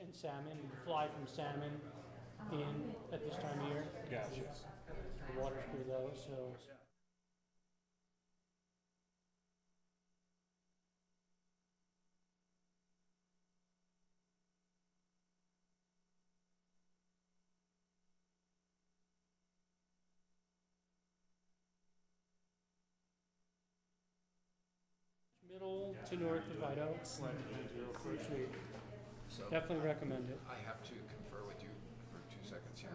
and salmon. We fly from salmon in at this time of year. Gotcha. The water's pretty low, so. Middle to north of Idaho. Sweet. So Definitely recommend it. I have to confer with you for 2 seconds here.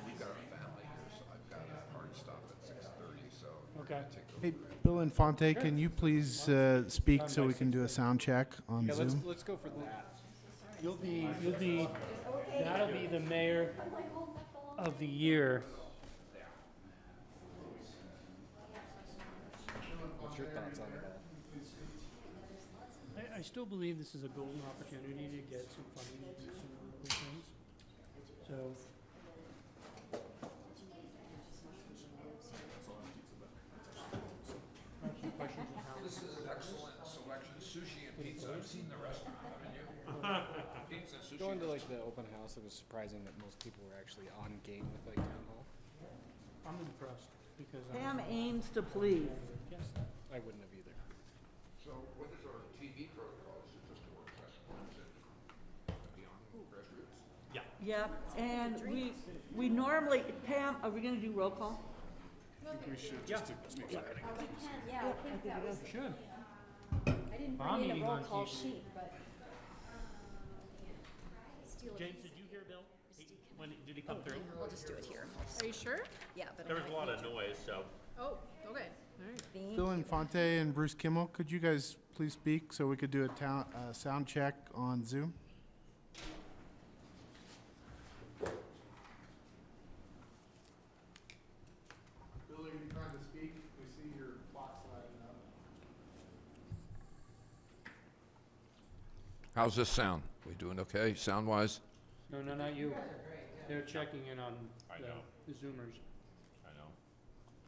We've got our family here, so I've got a hard stop at 6:30, so we're Okay. gonna take over. Hey, Bill Infante, can you please speak so we can do a sound check on Yeah, Zoom? let's go for that. You'll be, that'll be the mayor of the year. What's your thoughts on it? I still believe this is a golden opportunity to get some funding to do some really cool things. So. Some questions on how. This is an excellent selection. Sushi and pizza. I've seen the restaurant, haven't you? Pizza, sushi. Going to like the open house, it was surprising that most people were actually on game with like town hall. I'm impressed because Pam aims to please. Yes. I wouldn't have either. So what is our TV protocol? Is it just a work session? Is it beyond grassroots? Yep, and we normally, Pam, are we gonna do roll call? I think we should just to make sure. Yeah, I think that was, Should. I didn't Bomb bring in meeting a roll on call TV. sheet, but. Steal a James, piece. did you hear Bill? When, did he come through? We'll just do it here. Are you sure? Yeah, but. There was a lot of noise, so. Oh, okay. All right. Bill Infante and Bruce Kimmel, could you guys please speak so we could do a sound check on Zoom? Bill, are you trying to speak? We see your clock sliding up. How's this sound? We doing okay, sound-wise? No, not you. They're checking in on I know. the Zoomers. I know.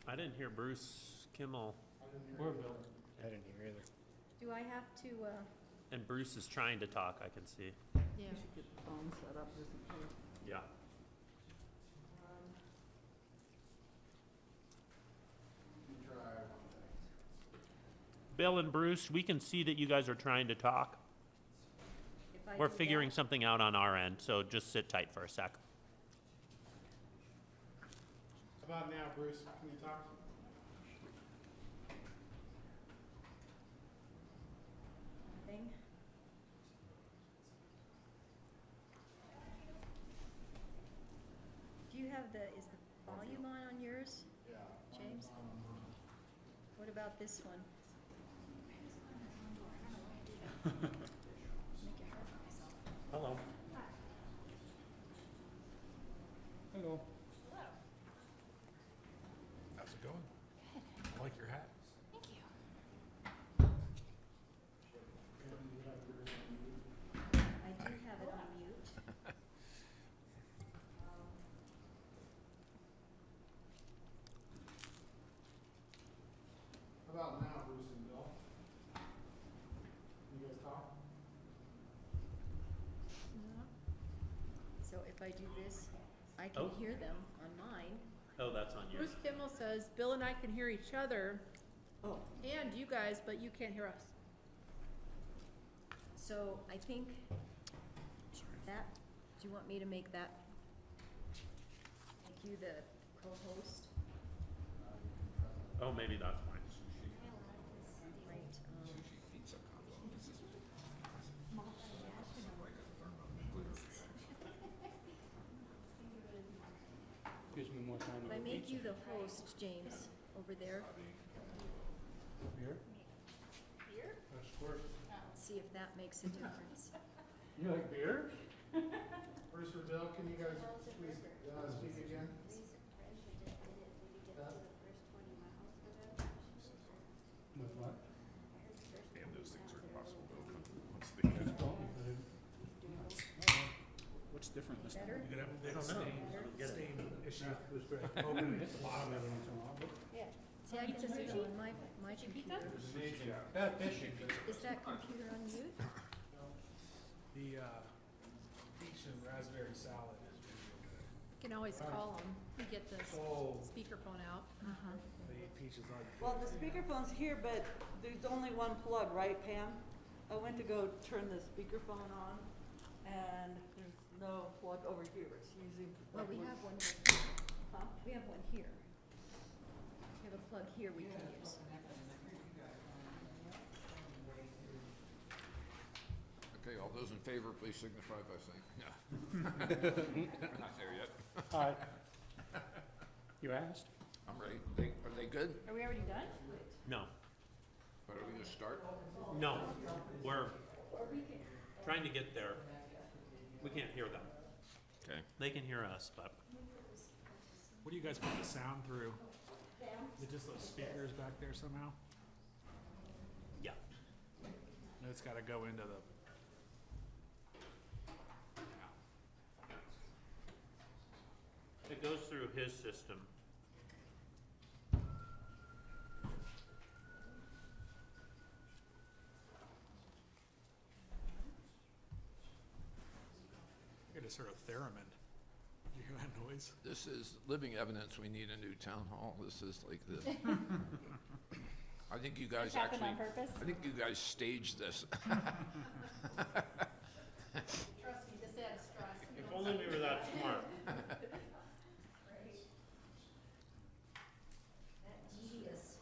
I didn't hear Bruce Kimmel, Or Bill. I didn't hear either. Do I have to, and Bruce is trying to talk, I can see. Yeah. Get the phone set up, isn't it? Yeah. Bill and Bruce, we can see that you guys are trying to talk. if I We're do figuring that? something out on our end, so just sit tight for a sec. How about now, Bruce? Can you talk? Thing? Do you have is the volume on yours? Yeah. James? What about this one? Make it hard for myself. Hello. Hello. How's it going? I like your hat. Thank you. I do have it on mute. How about now, Bruce and Bill? You guys talk? So if I do this, I can Oh. hear them on mine. Oh, that's on you. Bruce Kimmel says Bill and I can hear each other Oh, and you guys, but you can't hear us. So I think that, do you want me to make that, make you the co-host? Oh, maybe that's fine. Right, Sushi pizza combo. This is Gives me more time if to I go make pizza. you the host, James, over there, Beer? here, Of course. see if that makes a difference. You like beer? Bruce or Bill, can you guys please speak again? With what? And those things are impossible to open. What's the, What's different this time? Better? I don't know. Stain issue. It was great. Open it at the bottom every once in a while. Yeah, see, I can see it on my computer. Bad fishing. Is that computer on mute? The You can always call them. You get the speakerphone out. Well, the speakerphone's here, but there's only one plug, right, Pam? I went to go turn the speakerphone on, and there's no plug over here. It's using. Well, we have one here. Huh? We have one here. We have a plug here we can use. Okay, all those in favor, please signify by saying, yeah. We're not there yet. Hi. You asked? I'm ready. Are they good? Are we already done? No, Why don't we just start? no, we're trying to get there. We can't hear them. Okay. They can hear us, but What do you guys put the sound through? Is it just those speakers back there somehow? yeah. It's gotta go into the. It goes through his system. I just heard a theremin. Did you hear that noise? This is living evidence we need a new town hall. This is like the, I think you guys This happened actually, on purpose? I think you guys staged this. Trust me, this adds stress. If only we were that smart. Devious.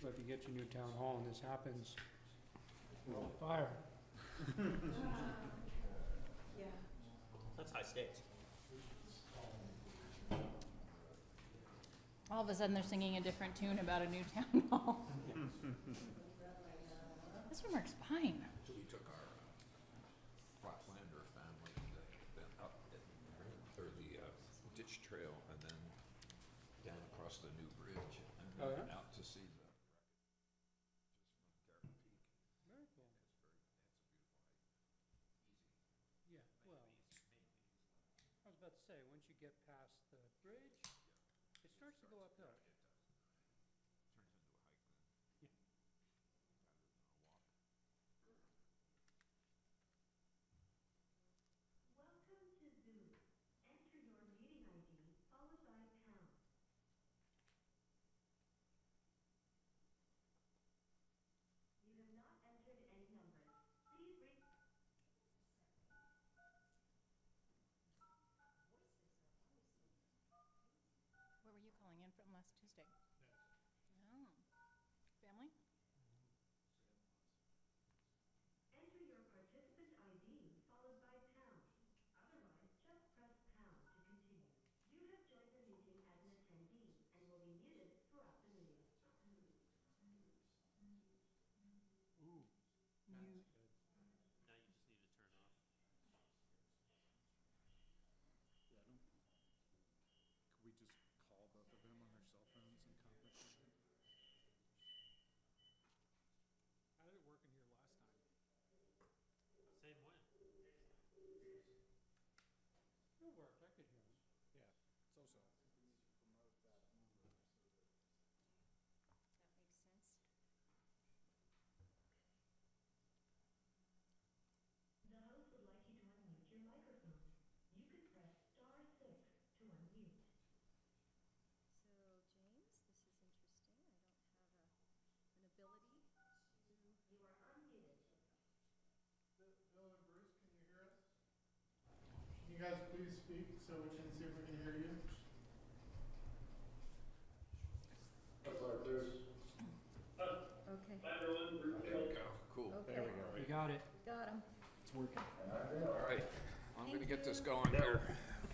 So if you get your new town hall and this happens, fire. Yeah. That's high stakes. All of a sudden, they're singing a different tune about a new town hall. This one works fine. So we took our Flatlander family then up or the ditch trail and then down across the new bridge and Oh, then yeah? out to see the Yeah, well, I was about to say, once you get past the bridge, it starts to go uphill. Where were you calling in from last Tuesday? Oh, family? Now you just need to turn off. Could we just call both of them on their cell phones and conference with them? How did it work in here last time? Same way. It worked, I could hear him. Yeah, so-so. That makes sense. So, James, this is interesting. I don't have an ability to. You are unmuted. Bill and Bruce, can you hear us? Can you guys please speak so we can see if we can hear you? Okay. There we go. Cool. Okay. You got it. Got him. All right. I'm gonna get this going here.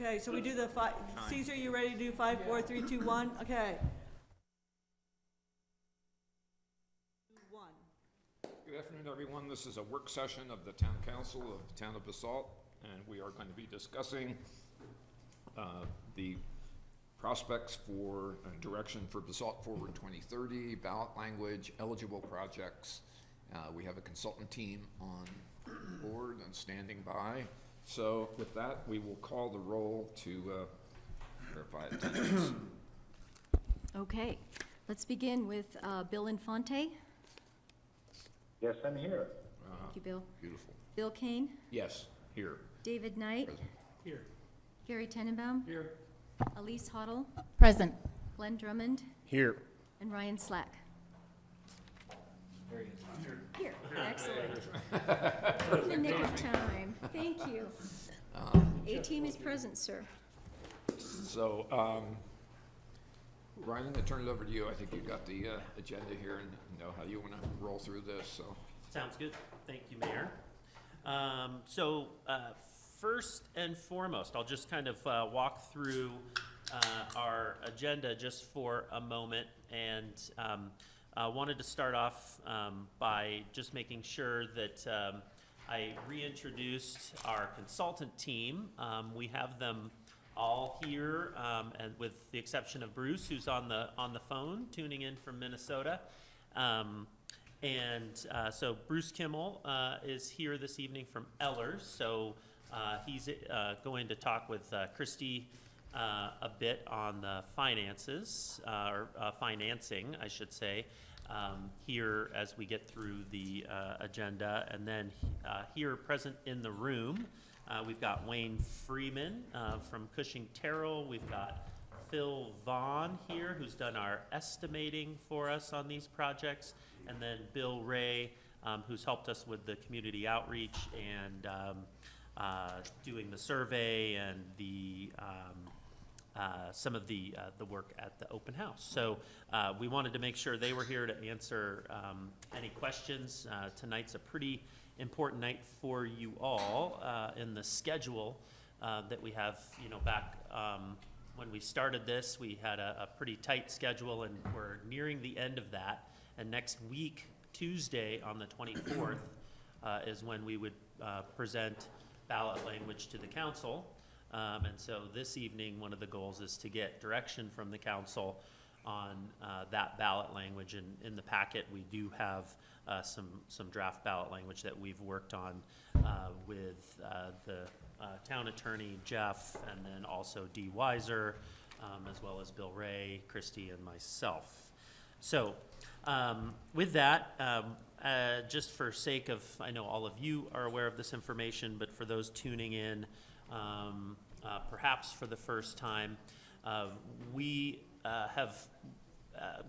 Okay, so we do the five, Caesar, you ready to do 5, 4, 3, 2, 1? Okay. 1. Good afternoon, everyone. This is a work session of the Town Council of the Town of Basalt, and we are going to be discussing the prospects for direction for Basalt Forward 2030, ballot language, eligible projects. We have a consultant team on board and standing by. So with that, we will call the roll to verify attendance. Okay, let's begin with Bill Infante. Yes, I'm here. Thank you, Bill. Beautiful. Bill Kane, Yes, here. David Knight, Present. Here. Gary Tenenbaum, Here. Elise Hoddle, Present. Glenn Drummond, Here. and Ryan Slack. There he is. Here, excellent. In the nick of time, thank you. A-team is present, sir. So, Ryan, I'm gonna turn it over to you. I think you got the agenda here and know how you wanna roll through this, so. Sounds good. Thank you, Mayor. First and foremost, I'll just kind of walk through our agenda just for a moment, and wanted to start off by just making sure that I reintroduced our consultant team. We have them all here, and with the exception of Bruce, who's on the phone, tuning in from Minnesota. So Bruce Kimmel is here this evening from Ellers. So he's going to talk with Christy a bit on the finances, or financing, I should say, here as we get through the agenda. And then here present in the room, we've got Wayne Freeman from Cushing Terrell. We've got Phil Vaughn here, who's done our estimating for us on these projects. And then Bill Ray, who's helped us with the community outreach and doing the survey and the some of the work at the open house. So we wanted to make sure they were here to answer any questions. Tonight's a pretty important night for you all in the schedule that we have. You know, back when we started this, we had a pretty tight schedule, and we're nearing the end of that. And next week, Tuesday on the 24th, is when we would present ballot language to the council. And so this evening, one of the goals is to get direction from the council on that ballot language. And in the packet, we do have some draft ballot language that we've worked on with the town attorney, Jeff, and then also Dee Weiser, as well as Bill Ray, Christy, and myself. So with that, just for sake of, I know all of you are aware of this information, but for those tuning in, perhaps for the first time, we have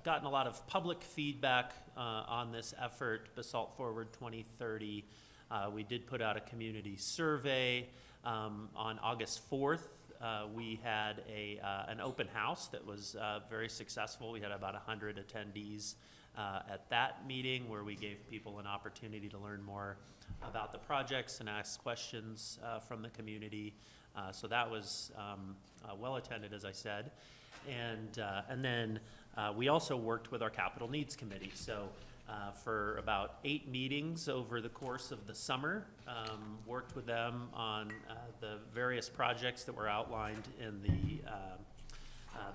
gotten a lot of public feedback on this effort, Basalt Forward 2030. We did put out a community survey on August 4th. We had an open house that was very successful. We had about 100 attendees at that meeting, where we gave people an opportunity to learn more about the projects and ask questions from the community. So that was well attended, as I said. And then we also worked with our Capital Needs Committee. So for about 8 meetings over the course of the summer, worked with them on the various projects that were outlined in the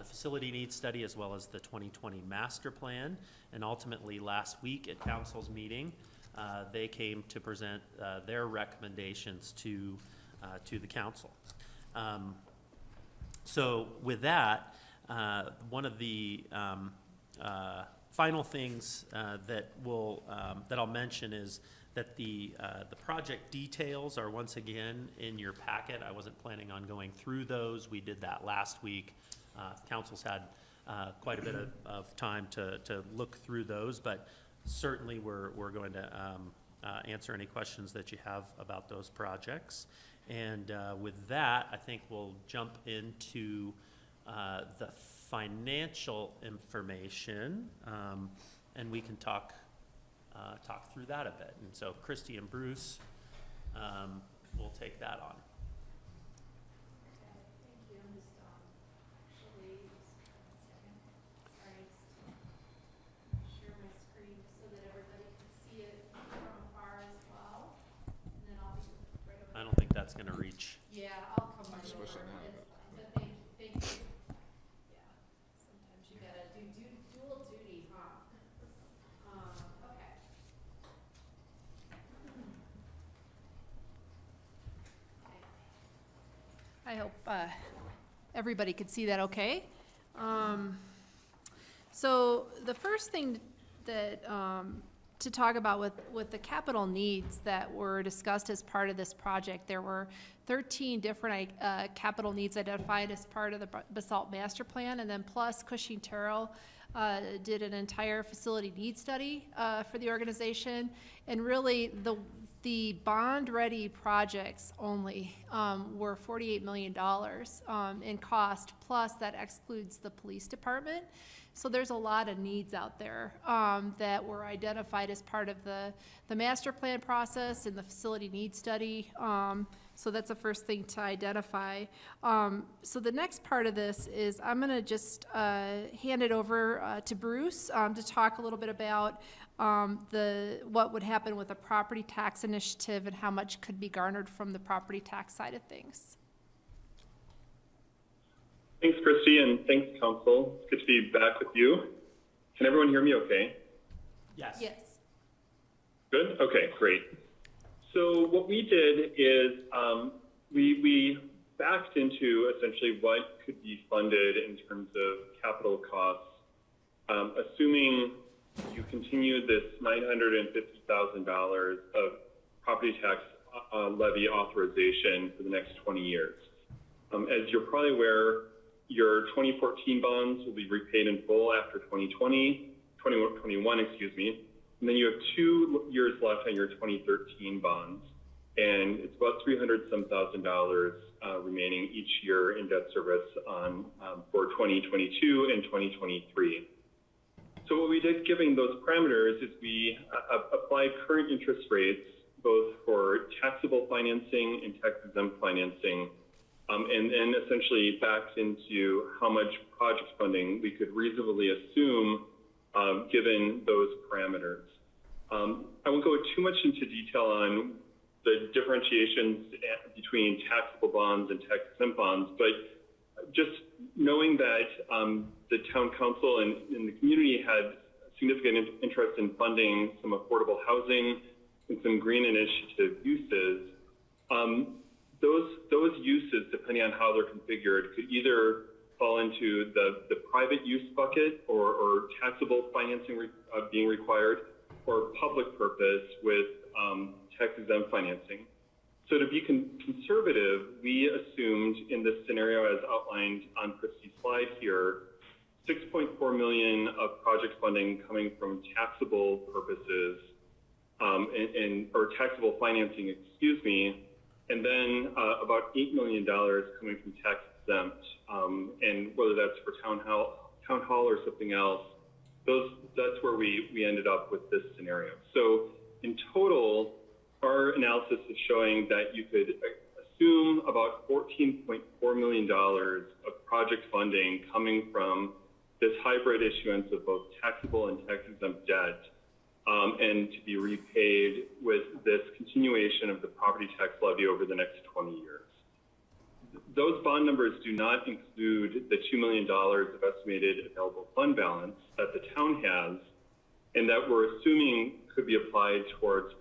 facility needs study, as well as the 2020 master plan. And ultimately, last week at council's meeting, they came to present their recommendations to the council. So with that, one of the final things that I'll mention is that the project details are once again in your packet. I wasn't planning on going through those. We did that last week. Council's had quite a bit of time to look through those, but certainly we're going to answer any questions that you have about those projects. And with that, I think we'll jump into the financial information, and we can talk through that a bit. And so Christy and Bruce will take that on. Thank you. I'm just actually share my screen so that everybody can see it from afar as well. And then I'll be right over. I don't think that's going to reach. Yeah, I'll come right over. Especially now. But thank you. Yeah, sometimes you gotta do dual duty, huh? Okay. Okay, I hope everybody could see that okay. So the first thing that to talk about with the capital needs that were discussed as part of this project, there were 13 different capital needs identified as part of the Basalt Master Plan, and then plus Cushing Terrell did an entire facility needs study for the organization, and really the bond-ready projects only were $48 million in cost, plus that excludes the police department. So there's a lot of needs out there that were identified as part of the master plan process and the facility needs study. So that's the first thing to identify. So the next part of this is I'm gonna just hand it over to Bruce to talk a little bit about what would happen with a property tax initiative and how much could be garnered from the property tax side of things. Thanks, Christy, and thanks, Council. It's good to be back with you. Can everyone hear me okay? Yes. Yes. Good? Okay, great. So what we did is we backed into essentially what could be funded in terms of capital costs, assuming you continue this $950,000 of property tax levy authorization for the next 20 years. As you're probably aware, your 2014 bonds will be repaid in full after 2021, excuse me. And then you have 2 years left on your 2013 bonds. And it's about $300,000 remaining each year in debt service for 2022 and 2023. So what we did, given those parameters, is we applied current interest rates, both for taxable financing and tax-exempt financing, and then essentially backed into how much project funding we could reasonably assume given those parameters. I won't go too much into detail on the differentiations between taxable bonds and tax-exempt bonds, but just knowing that the town council and the community had significant interest in funding some affordable housing and some green initiative uses, those uses, depending on how they're configured, could either fall into the private use bucket or taxable financing being required, or public purpose with tax-exempt financing. So to be conservative, we assumed in this scenario as outlined on Christie's slide here, $6.4 million of project funding coming from taxable purposes or taxable financing, excuse me, and then about $8 million coming from tax exempt, and whether that's for town hall or something else, that's where we ended up with this scenario. So in total, our analysis is showing that you could assume about $14.4 million of project funding coming from this hybrid issuance of both taxable and tax exempt debt, and to be repaid with this continuation of the property tax levy over the next 20 years. Those bond numbers do not include the $2 million of estimated available fund balance that the town has and that we're assuming could be applied towards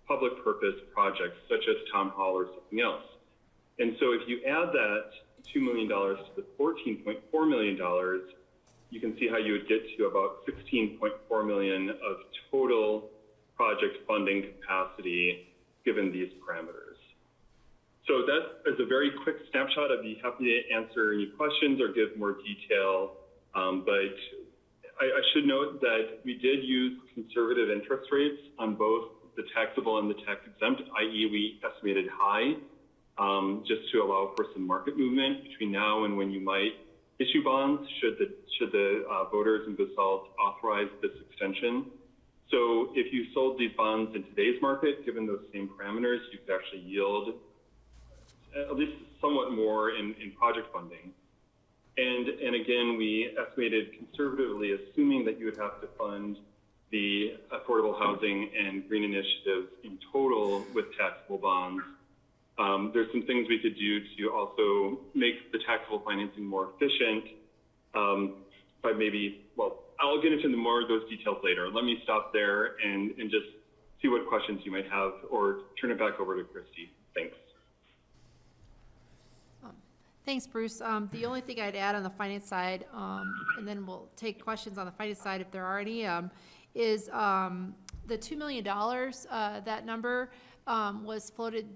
public purpose projects such as town hall or something else. And so if you add that $2 million to the $14.4 million, you can see how you would get to about $16.4 million of total project funding capacity given these parameters. So that is a very quick snapshot. I'd be happy to answer any questions or give more detail, but I should note that we did use conservative interest rates on both the taxable and the tax exempt, i.e. we estimated high, just to allow for some market movement between now and when you might issue bonds should the voters in Basalt authorize this extension. So if you sold these bonds in today's market, given those same parameters, you could actually yield at least somewhat more in project funding. And again, we estimated conservatively, assuming that you would have to fund the affordable housing and green initiatives in total with taxable bonds. There's some things we could do to also make the taxable financing more efficient by maybe, well, I'll get into more of those details later. Let me stop there and just see what questions you might have or turn it back over to Christy. Thanks. Thanks, Bruce. The only thing I'd add on the finance side, and then we'll take questions on the finance side if there are any, is the $2 million, that number was floated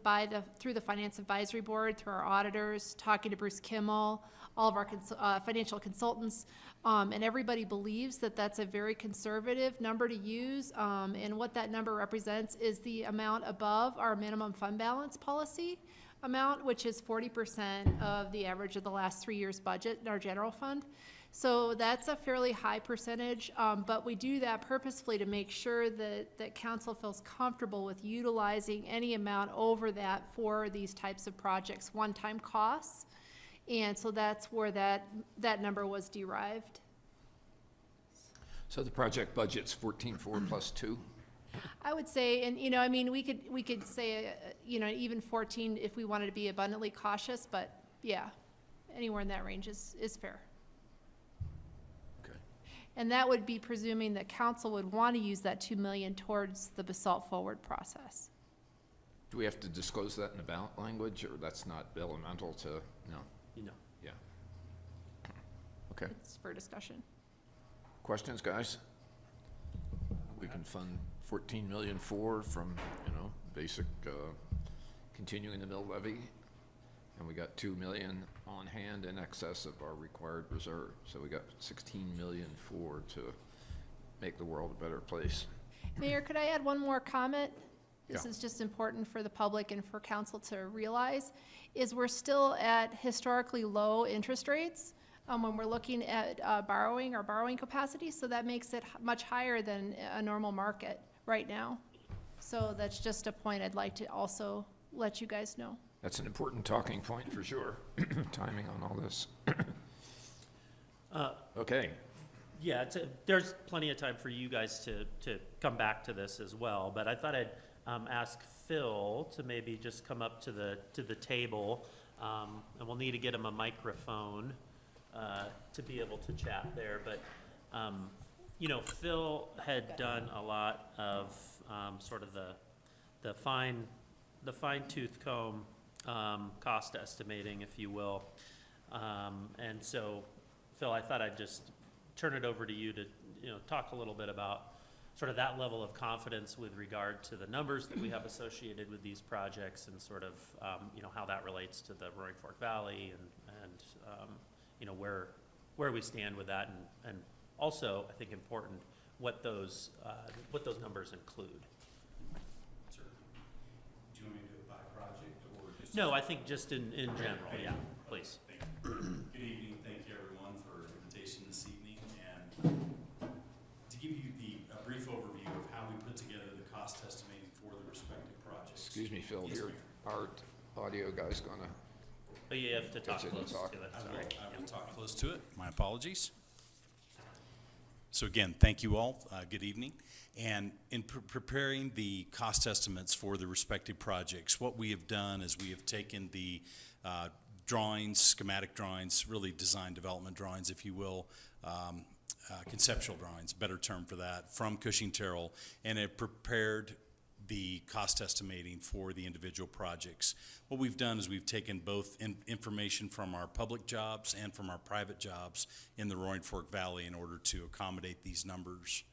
through the Finance Advisory Board, through our auditors, talking to Bruce Kimmel, all of our financial consultants, and everybody believes that that's a very conservative number to use, and what that number represents is the amount above our minimum fund balance policy amount, which is 40% of the average of the last 3 years' budget in our general fund. So that's a fairly high percentage, but we do that purposefully to make sure that council feels comfortable with utilizing any amount over that for these types of projects, one-time costs. And so that's where that number was derived. So the project budget's 14.4 plus 2? I would say, and I mean, we could say, even 14 if we wanted to be abundantly cautious, but yeah, anywhere in that range is fair. Okay. And that would be presuming that council would want to use that 2 million towards the Basalt Forward process. Do we have to disclose that in the ballot language, or that's not elemental to, no? No. Yeah. Okay. It's for discussion. Questions, guys? We can fund 14 million from, basic, continuing the mill levy. And we got 2 million on hand in excess of our required reserve. So we got 16 million to make the world a better place. Mayor, could I add one more comment? This Yeah. is just important for the public and for council to realize, is we're still at historically low interest rates when we're looking at our borrowing capacity, so that makes it much higher than a normal market right now. So that's just a point I'd like to also let you guys know. That's an important talking point for sure. Timing on all this. Okay. Yeah, there's plenty of time for you guys to come back to this as well, but I thought I'd ask Phil to maybe just come up to the table, and we'll need to get him a microphone to be able to chat there. But Phil had done a lot of sort of the fine-tooth comb cost estimating, if you will, and so Phil, I thought I'd just turn it over to you to talk a little bit about sort of that level of confidence with regard to the numbers that we have associated with these projects, and sort of how that relates to the Roaring Fork Valley, and where we stand with that, and also I think important what those numbers include. Certainly. Do you want me to do it by project or just? No, I think just in general. Yeah, please. Thank you. Good evening. Thank you everyone for the invitation this evening, and to give you a brief overview of how we put together the cost estimating for the respective projects. Excuse me, Phil, Yes, our audio guy's gonna. But you have to talk Gotcha, close talk. to it. I Sorry. will talk close to it. My apologies. So again, thank you all. Good evening. And in preparing the cost estimates for the respective projects, what we have done is we have taken the drawings, schematic drawings, really design development drawings, if you will, conceptual drawings, better term for that, from Cushing-Terrell, and have prepared the cost estimating for the individual projects. What we've done is we've taken both information from our public jobs and from our private jobs in the Roaring Fork Valley in order to accommodate these numbers.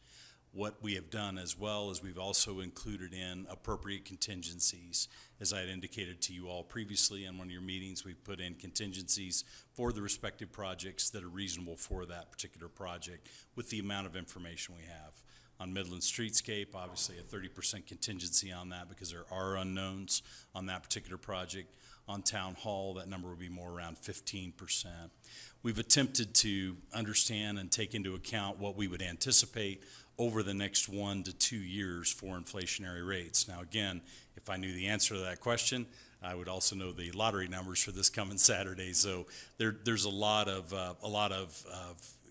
What we have done as well is we've also included in appropriate contingencies. As I had indicated to you all previously in one of your meetings, we've put in contingencies for the respective projects that are reasonable for that particular project with the amount of information we have. On Midland Streetscape, obviously a 30% contingency on that because there are unknowns on that particular project. On Town Hall, that number would be more around 15%. We've attempted to understand and take into account what we would anticipate over the next 1 to 2 years for inflationary rates. Now again, if I knew the answer to that question, I would also know the lottery numbers for this coming Saturday. So there's a lot of,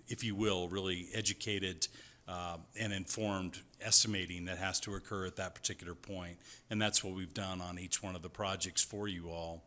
if you will, really educated and informed estimating that has to occur at that particular point. And that's what we've done on each one of the projects for you all.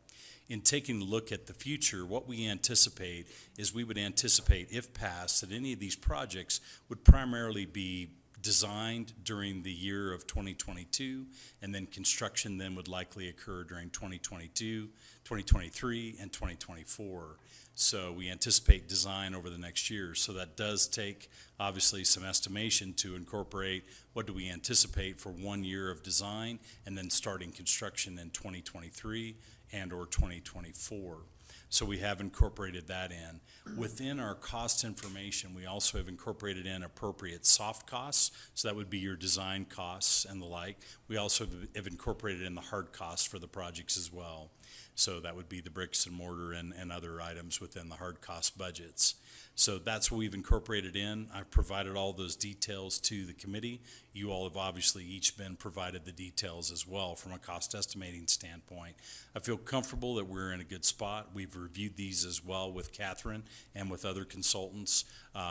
In taking a look at the future, what we anticipate is we would anticipate, if passed, that any of these projects would primarily be designed during the year of 2022, and then construction then would likely occur during 2022, 2023, and 2024. So we anticipate design over the next year. So that does take, obviously, some estimation to incorporate what do we anticipate for 1 year of design, and then starting construction in 2023 and or 2024. So we have incorporated that in. Within our cost information, we also have incorporated in appropriate soft costs. So that would be your design costs and the like. We also have incorporated in the hard costs for the projects as well. So that would be the bricks and mortar and other items within the hard cost budgets. So that's what we've incorporated in. I've provided all those details to the committee. You all have obviously each been provided the details as well from a cost estimating standpoint. I feel comfortable that we're in a good spot. We've reviewed these as well with Catherine and with other consultants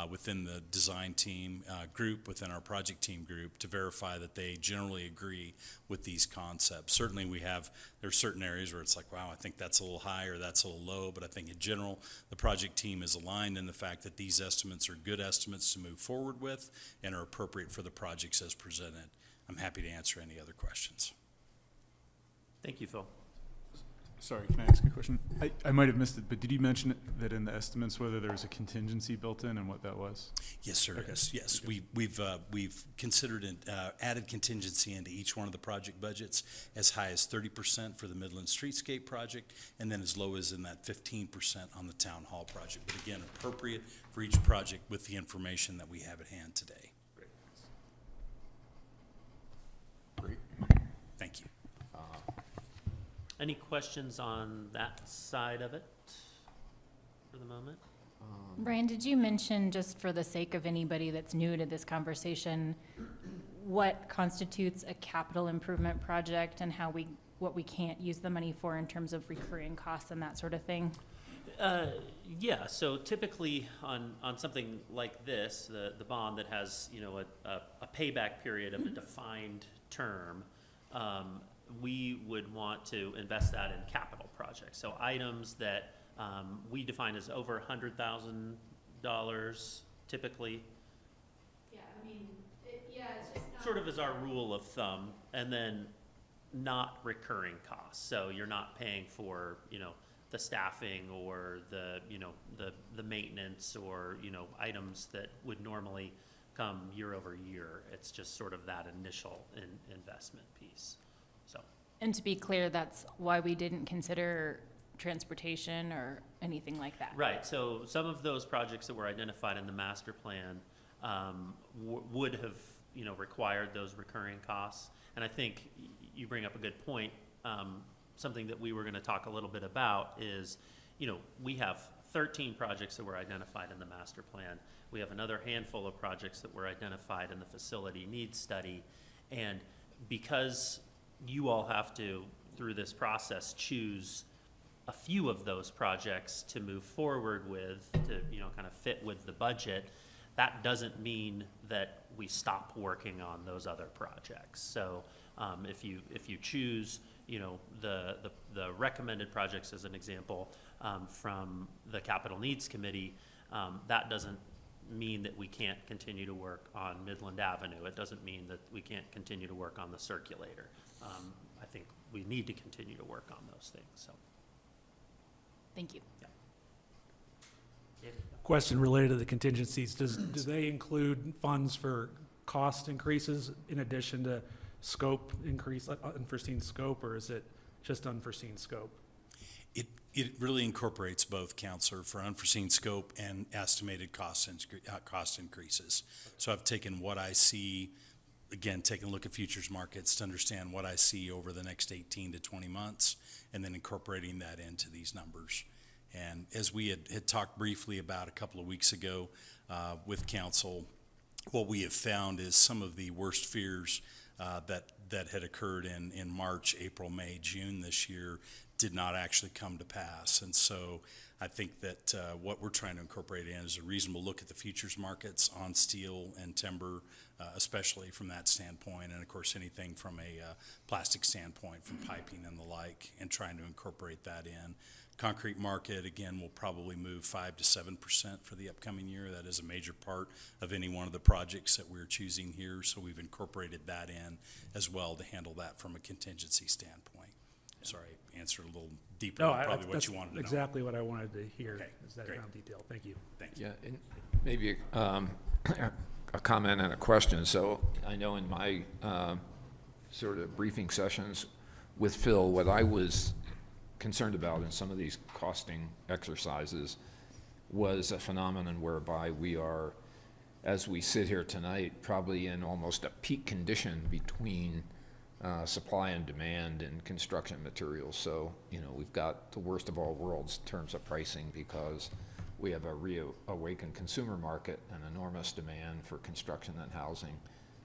within the design team group, within our project team group, to verify that they generally agree with these concepts. Certainly there's certain areas where it's like, wow, I think that's a little high or that's a little low, but I think in general, the project team is aligned in the fact that these estimates are good estimates to move forward with and are appropriate for the projects as presented. I'm happy to answer any other questions. Thank you, Phil. Sorry, can I ask a question? I might have missed it, but did you mention that in the estimates whether there was a contingency built in and what that was? Yes, sir. Okay. Yes. Okay. We've considered and added contingency into each one of the project budgets, as high as 30% for the Midland Streetscape project, and then as low as in that 15% on the town hall project. But again, appropriate for each project with the information that we have at hand today. Great. Thank you. Any questions on that side of it for the moment? Brian, did you mention, just for the sake of anybody that's new to this conversation, what constitutes a capital improvement project and what we can't use the money for in terms of recurring costs and that sort of thing? Yeah, so typically on something like this, the bond that has, a payback period of a defined term, we would want to invest that in capital projects. So items that we define as over $100,000 typically. Yeah, I mean, it's just not. Sort of as our rule of thumb, and then not recurring costs. So you're not paying for, the staffing or the maintenance or, items that would normally come year over year. It's just sort of that initial investment piece. So. And to be clear, that's why we didn't consider transportation or anything like that. Right, so some of those projects that were identified in the master plan would have, required those recurring costs. And I think you bring up a good point. Something that we were going to talk a little bit about is, we have 13 projects that were identified in the master plan. We have another handful of projects that were identified in the facility needs study. And because you all have to, through this process, choose a few of those projects to move forward with, to, kind of fit with the budget, that doesn't mean that we stop working on those other projects. So if you choose, the recommended projects as an example from the Capital Needs Committee, that doesn't mean that we can't continue to work on Midland Avenue. It doesn't mean that we can't continue to work on the circulator. I think we need to continue to work on those things. So, Thank you. Yeah. Question related to the contingencies. Do they include funds for cost increases in addition to scope increase, unforeseen scope, or is it just unforeseen scope? It really incorporates both, Counselor, for unforeseen scope and estimated cost increases. So I've taken what I see, again, taking a look at futures markets to understand what I see over the next 18 to 20 months, and then incorporating that into these numbers. And as we had talked briefly about a couple of weeks ago with Council, what we have found is some of the worst fears that had occurred in March, April, May, June this year did not actually come to pass. And so I think that what we're trying to incorporate in is a reasonable look at the futures markets on steel and timber especially from that standpoint, and of course, anything from a plastic standpoint, from piping and the like, and trying to incorporate that in. Concrete market, again, will probably move 5 to 7% for the upcoming year. That is a major part of any one of the projects that we're choosing here, so we've incorporated that in as well to handle that from a contingency standpoint. Sorry, I answered a little deeper No, than probably what that's you wanted to know. exactly what I wanted to hear, Okay, is that great. kind of detail. Thank you. Thank you. Yeah, and maybe a comment and a question. So I know in my sort of briefing sessions with Phil, what I was concerned about in some of these costing exercises was a phenomenon whereby we are, as we sit here tonight, probably in almost a peak condition between supply and demand in construction materials. So, you know, we've got the worst of all worlds in terms of pricing because we have a reawakened consumer market and enormous demand for construction and housing.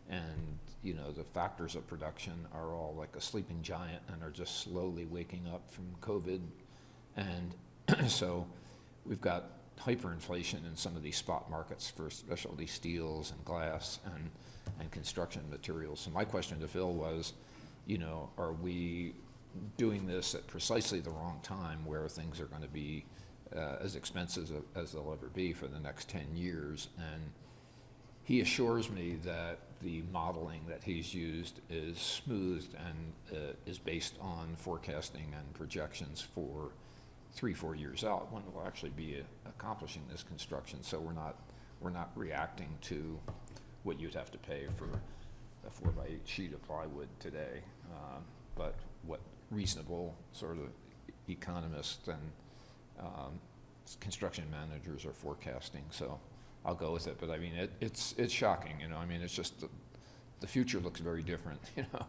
And, you know, the factors of production are all like a sleeping giant and are just slowly waking up from COVID. And so we've got hyperinflation in some of these spot markets for specialty steels and glass and construction materials. So my question to Phil was, you know, are we doing this at precisely the wrong time where things are going to be as expensive as they'll ever be for the next 10 years? And he assures me that the modeling that he's used is smoothed and is based on forecasting and projections for 3-4 years out when we'll actually be accomplishing this construction. So we're not reacting to what you'd have to pay for a 4x8 sheet of plywood today, but what reasonable sort of economists and construction managers are forecasting. So I'll go with it, but I mean, it's shocking, you know. I mean, it's just the future looks very different, you know.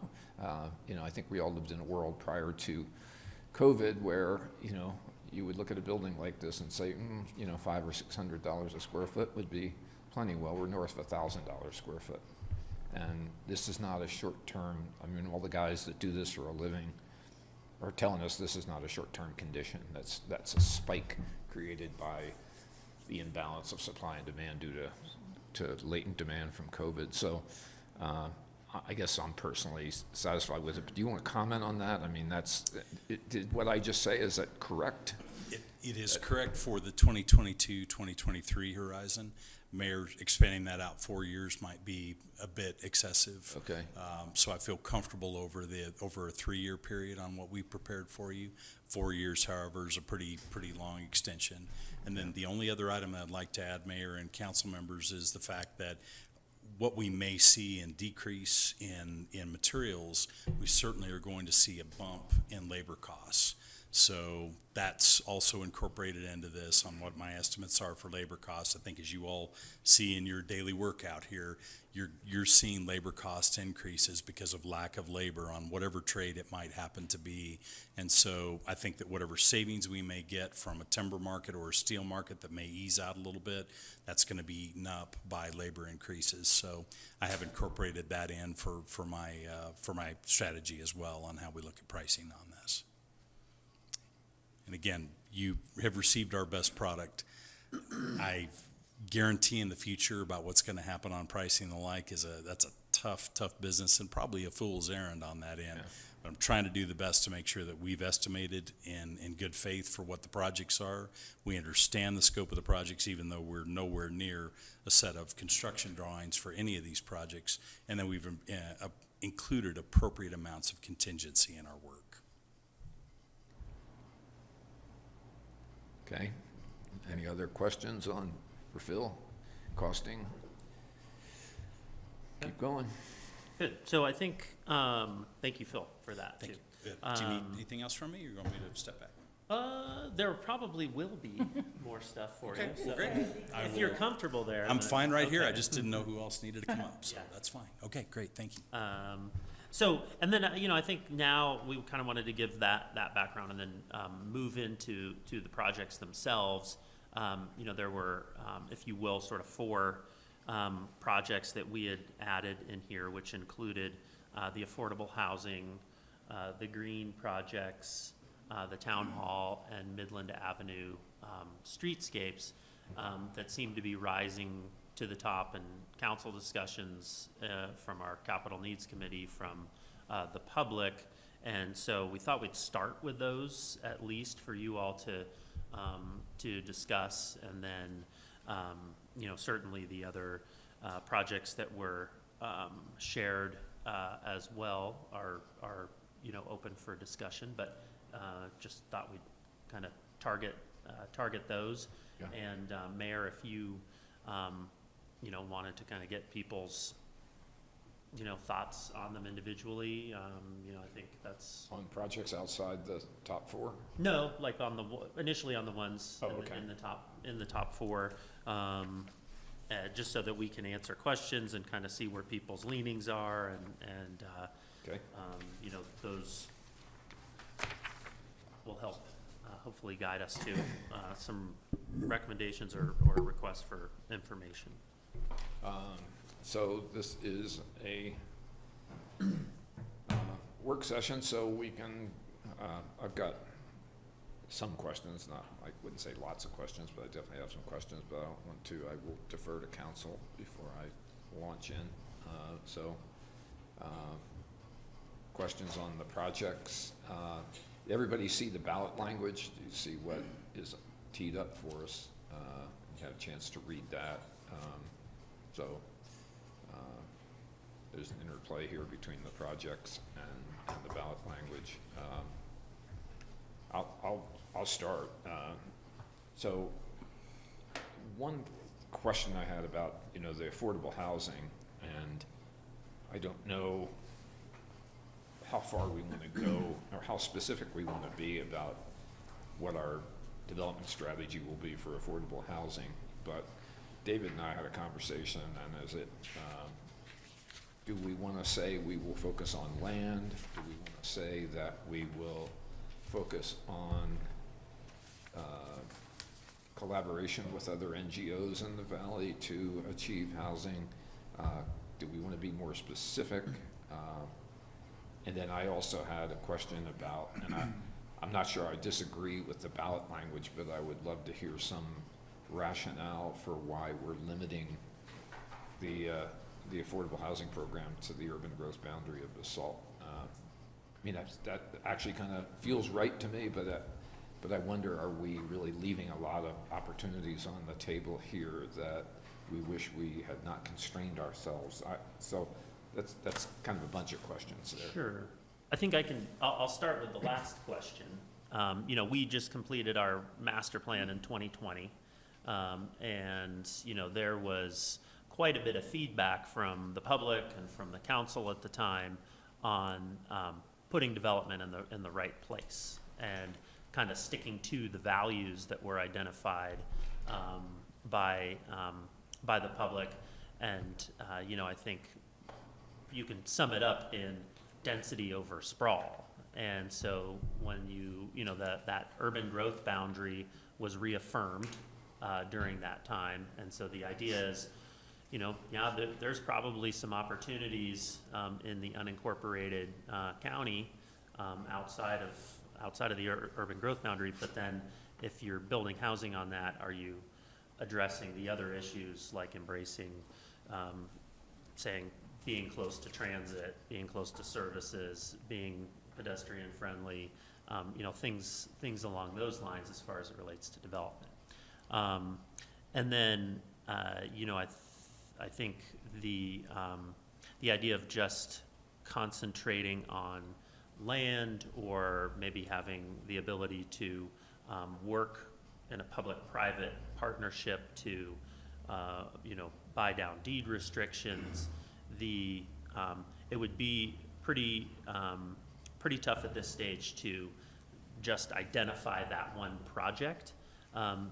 I think we all lived in a world prior to COVID where, you know, you would look at a building like this and say, you know, $500 or $600 a square foot would be plenty. Well, we're north of $1,000 a square foot, and this is not a short-term. I mean, all the guys that do this for a living are telling us this is not a short-term condition. That's a spike created by the imbalance of supply and demand due to latent demand from COVID. So I guess I'm personally satisfied with it. But do you want to comment on that? I mean, did what I just say, is that correct? It is correct for the 2022-2023 horizon. Mayor, expanding that out 4 years might be a bit excessive. Okay. So I feel comfortable over a 3-year period on what we prepared for you. 4 years, however, is a pretty long extension. And then the only other item I'd like to add, Mayor and council members, is the fact that what we may see in decrease in materials, we certainly are going to see a bump in labor costs. So that's also incorporated into this on what my estimates are for labor costs. I think as you all see in your daily workout here, you're seeing labor cost increases because of lack of labor on whatever trade it might happen to be. And so I think that whatever savings we may get from a timber market or a steel market that may ease out a little bit, that's going to be eaten up by labor increases. So I have incorporated that in for my strategy as well on how we look at pricing on this. And again, you have received our best product. I guarantee in the future about what's going to happen on pricing and the like that's a tough business and probably a fool's errand on that end. Yeah. But I'm trying to do the best to make sure that we've estimated in good faith for what the projects are. We understand the scope of the projects, even though we're nowhere near a set of construction drawings for any of these projects. And then we've included appropriate amounts of contingency in our work. Okay. Any other questions for Phil? Costing? Keep going. Good. So I think, thank you, Phil, for that too. Do you need anything else from me, or you want me to step back? There probably will be more stuff for Okay, you. So great. If you're comfortable there. I'm then- fine right here. I okay. just didn't know who else needed to come up, so Yeah. that's fine. Okay, great, thank you. So, and then, I think now we kind of wanted to give that background and then move into the projects themselves. There were, if you will, sort of 4 projects that we had added in here, which included the affordable housing, the green projects, the town hall, and Midland Avenue streetscapes that seem to be rising to the top, and council discussions from our capital needs committee, from the public. And so we thought we'd start with those at least for you all to discuss, and then certainly the other projects that were shared as well are open for discussion, but just thought we'd kind of target those. Yeah. And Mayor, if you wanted to kind of get people's thoughts on them individually, I think that's On projects outside the top 4? no, like on the initially on the ones Oh, okay. in the top 4, just so that we can answer questions and kind of see where people's leanings are, and Okay. those will help hopefully guide us to some recommendations or requests for information. So this is a work session, so we can, I've got some questions, I wouldn't say lots of questions, but I definitely have some questions, but I don't want to, I will defer to council before I launch in. Questions on the projects. Everybody see the ballot language? Do you see what is teed up for us? You had a chance to read that. There's an interplay here between the projects and the ballot language. I'll start. So one question I had about the affordable housing, and I don't know how far we want to go or how specific we want to be about what our development strategy will be for affordable housing. But David and I had a conversation, and is it, do we want to say we will focus on land? Do we want to say that we will focus on collaboration with other NGOs in the valley to achieve housing? Do we want to be more specific? And then I also had a question about, and I'm not sure I disagree with the ballot language, but I would love to hear some rationale for why we're limiting the affordable housing program to the urban growth boundary of Basalt. That actually kind of feels right to me, but I wonder, are we really leaving a lot of opportunities on the table here that we wish we had not constrained ourselves? So that's kind of a bunch of questions there. Sure. I think I'll start with the last question. We just completed our master plan in 2020. And there was quite a bit of feedback from the public and from the council at the time on putting development in the right place and kind of sticking to the values that were identified by the public. And I think you can sum it up in density over sprawl. And so when that urban growth boundary was reaffirmed during that time. And so the idea is, there's probably some opportunities in the unincorporated county outside of the urban growth boundary. But then if you're building housing on that, are you addressing the other issues like embracing, saying being close to transit, being close to services, being pedestrian friendly, things along those lines as far as it relates to development. And then, I think the idea of just concentrating on land, or maybe having the ability to work in a public-private partnership to, buy down deed restrictions, it would be pretty tough at this stage to just identify that one project,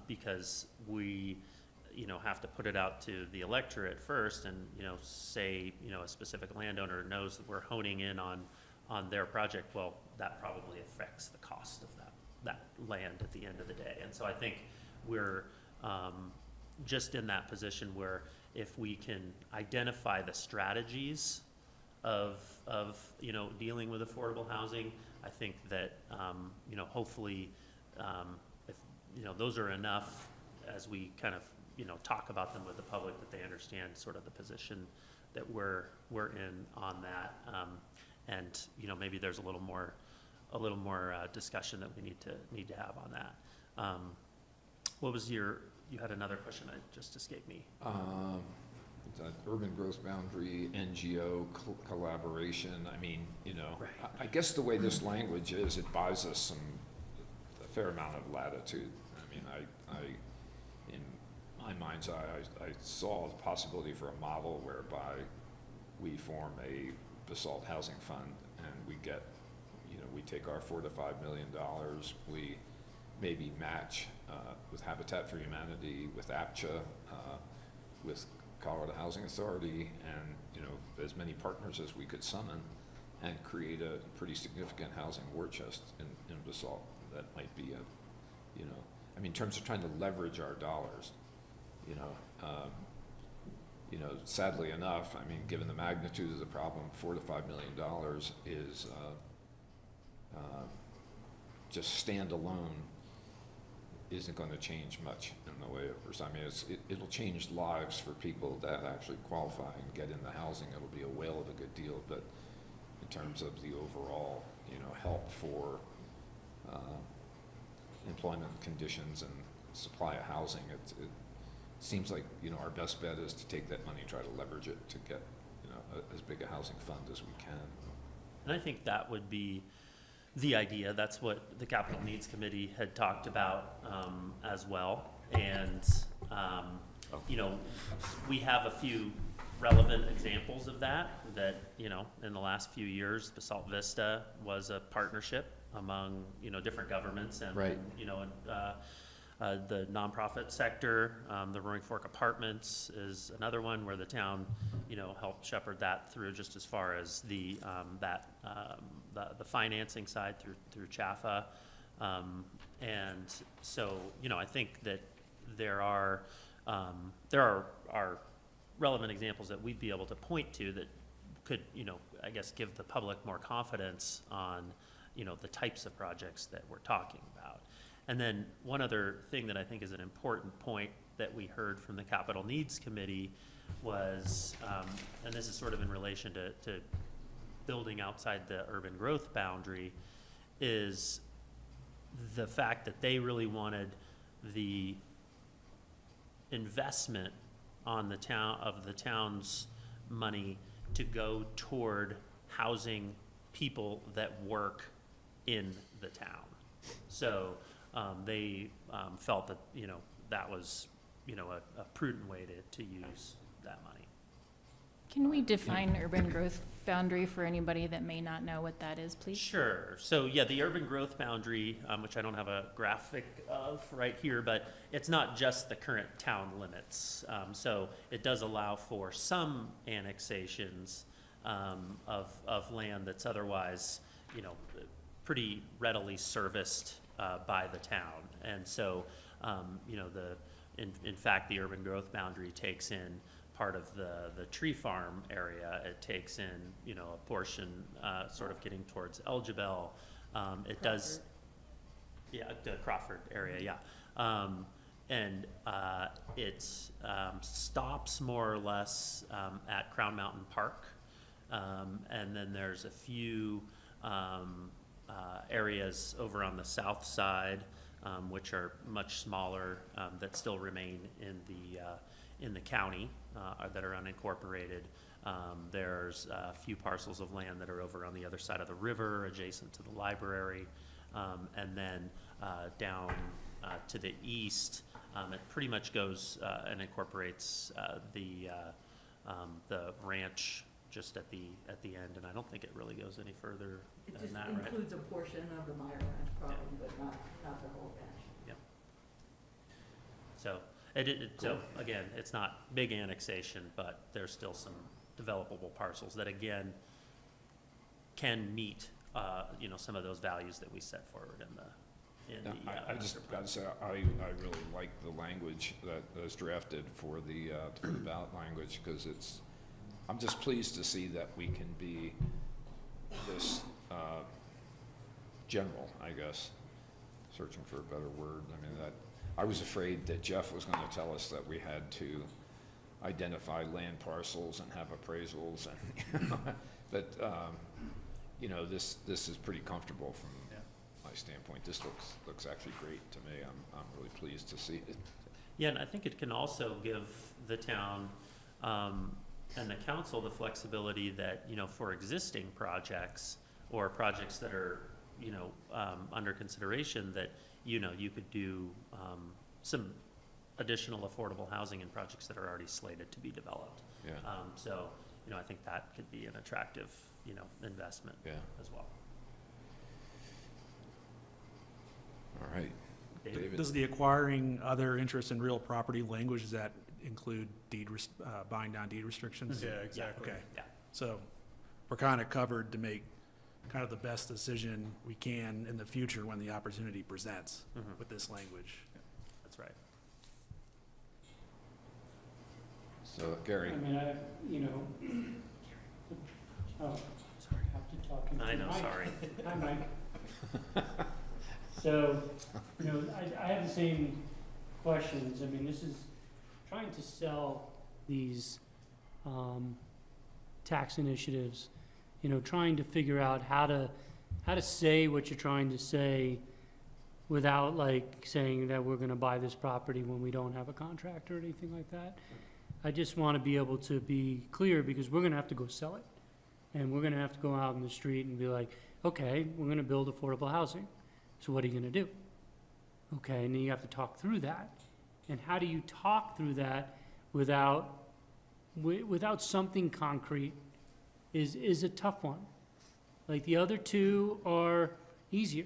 because we have to put it out to the electorate first, and say a specific landowner knows that we're honing in on their project. Well, that probably affects the cost of that land at the end of the day. And so I think we're just in that position where if we can identify the strategies of dealing with affordable housing, I think that hopefully if those are enough as we kind of talk about them with the public, that they understand sort of the position that we're in on that. And, maybe there's a little more discussion that we need to have on that. What was you had another question that just escaped me. Urban growth boundary, NGO collaboration. I mean, Right. I guess the way this language is, it buys us a fair amount of latitude. I mean, in my mind's eye, I saw the possibility for a model whereby we form a Basalt housing fund and we get, we take our $4 to $5 million, we maybe match with Habitat for Humanity, with APCHA, with Colorado Housing Authority, and as many partners as we could summon, and create a pretty significant housing war chest in Basalt. That might be in terms of trying to leverage our dollars, sadly enough, given the magnitude of the problem, $4 to $5 million is just standalone isn't going to change much in the way of, it'll change lives for people that actually qualify and get into housing. It'll be a whale of a good deal, but in terms of the overall, help for employment conditions and supply of housing, it seems like, our best bet is to take that money and try to leverage it to get, as big a housing fund as we can. And I think that would be the idea. That's what the Capital Needs Committee had talked about as well. And, we have a few relevant examples of that, in the last few years, Basalt Vista was a partnership among, different governments and, Right. The nonprofit sector. The Roaring Fork Apartments is another one where the town, helped shepherd that through, just as far as the financing side through CHAFA. And so, I think that there are relevant examples that we'd be able to point to that could, I guess, give the public more confidence on, the types of projects that we're talking about. And then one other thing that I think is an important point that we heard from the Capital Needs Committee was, and this is sort of in relation to building outside the urban growth boundary, is the fact that they really wanted the investment on the town's money to go toward housing people that work in the town. So they felt that, that was, a prudent way to use that money. Can we define urban growth boundary for anybody that may not know what that is, please? Sure. So yeah, the urban growth boundary, which I don't have a graphic of right here, but it's not just the current town limits. So it does allow for some annexations of land that's otherwise, pretty readily serviced by the town. And so, in fact, the urban growth boundary takes in part of the tree farm area. It takes in, a portion sort of getting towards Elgibel. It does, yeah, the Crawford area, yeah. And it stops more or less at Crown Mountain Park. And then there's a few areas over on the south side, which are much smaller, that still remain in the county, that are unincorporated. There's a few parcels of land that are over on the other side of the river, adjacent to the library, and then down to the east, it pretty much goes and incorporates the ranch just at the end, and I don't think it really goes any further than that, right? It just includes a portion of the Meyer Ranch property, but not the whole ranch. Yep. So, so again, it's not big annexation, but there's still some developable parcels that again can meet, some of those values that we set forward in the. I just gotta say, I really like the language that is drafted for the ballot language, because I'm just pleased to see that we can be this general, I guess, searching for a better word. I was afraid that Jeff was gonna tell us that we had to identify land parcels and have appraisals and, but, you know, this is pretty comfortable from my standpoint. This looks actually great to me. I'm really pleased to see it. Yeah, and I think it can also give the town, and the council the flexibility that, you know, for existing projects or projects that are, you know, under consideration, that, you know, you could do, some additional affordable housing in projects that are already slated to be developed. Yeah. So, you know, I think that could be an attractive, you know, investment as well. All right. David? Does the acquiring other interest in real property language, does that include buying down deed restrictions? Yeah, exactly. Okay. Yeah. So we're kind of covered to make kind of the best decision we can in the future when the opportunity presents with this language. That's right. So, Gary? I mean, you know, oh, sorry, I have to talk into I know, the mic. sorry. Hi, Mike. So, you know, I have the same questions. I mean, this is trying to sell these tax initiatives, you know, trying to figure out how to say what you're trying to say without like saying that we're gonna buy this property when we don't have a contract or anything like that. I just wanna be able to be clear, because we're gonna have to go sell it. And we're gonna have to go out in the street and be like, okay, we're gonna build affordable housing. So what are you gonna do? Okay, and then you have to talk through that. And how do you talk through that without something concrete is a tough one. Like the other two are easier.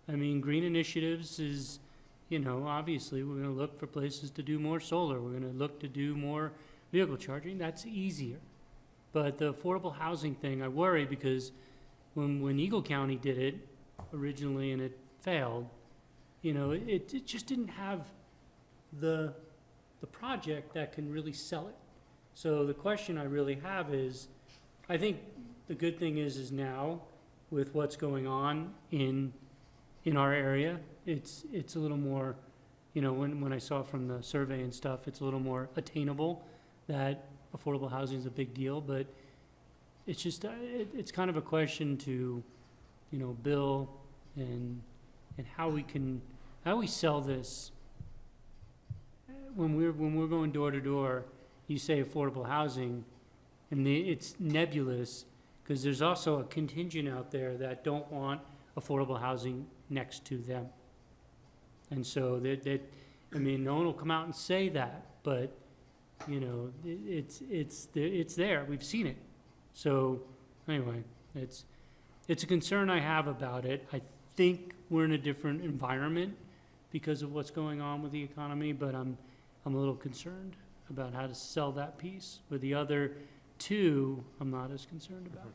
I mean, green initiatives is, you know, obviously we're gonna look for places to do more solar. We're gonna look to do more vehicle charging. That's easier. But the affordable housing thing, I worry, because when Eagle County did it originally and it failed, you know, it just didn't have the project that can really sell it. So the question I really have is, I think the good thing is now with what's going on in our area, it's a little more, you know, when I saw from the survey and stuff, it's a little more attainable that affordable housing is a big deal, but it's just, it's kind of a question to, you know, Bill and how we sell this. When we're going door to door, you say affordable housing, and it's nebulous, because there's also a contingent out there that don't want affordable housing next to them. And so I mean, no one will come out and say that, but, you know, it's there, we've seen it. So, anyway, it's a concern I have about it. I think we're in a different environment because of what's going on with the economy, but I'm a little concerned about how to sell that piece. With the other two, I'm not as concerned about.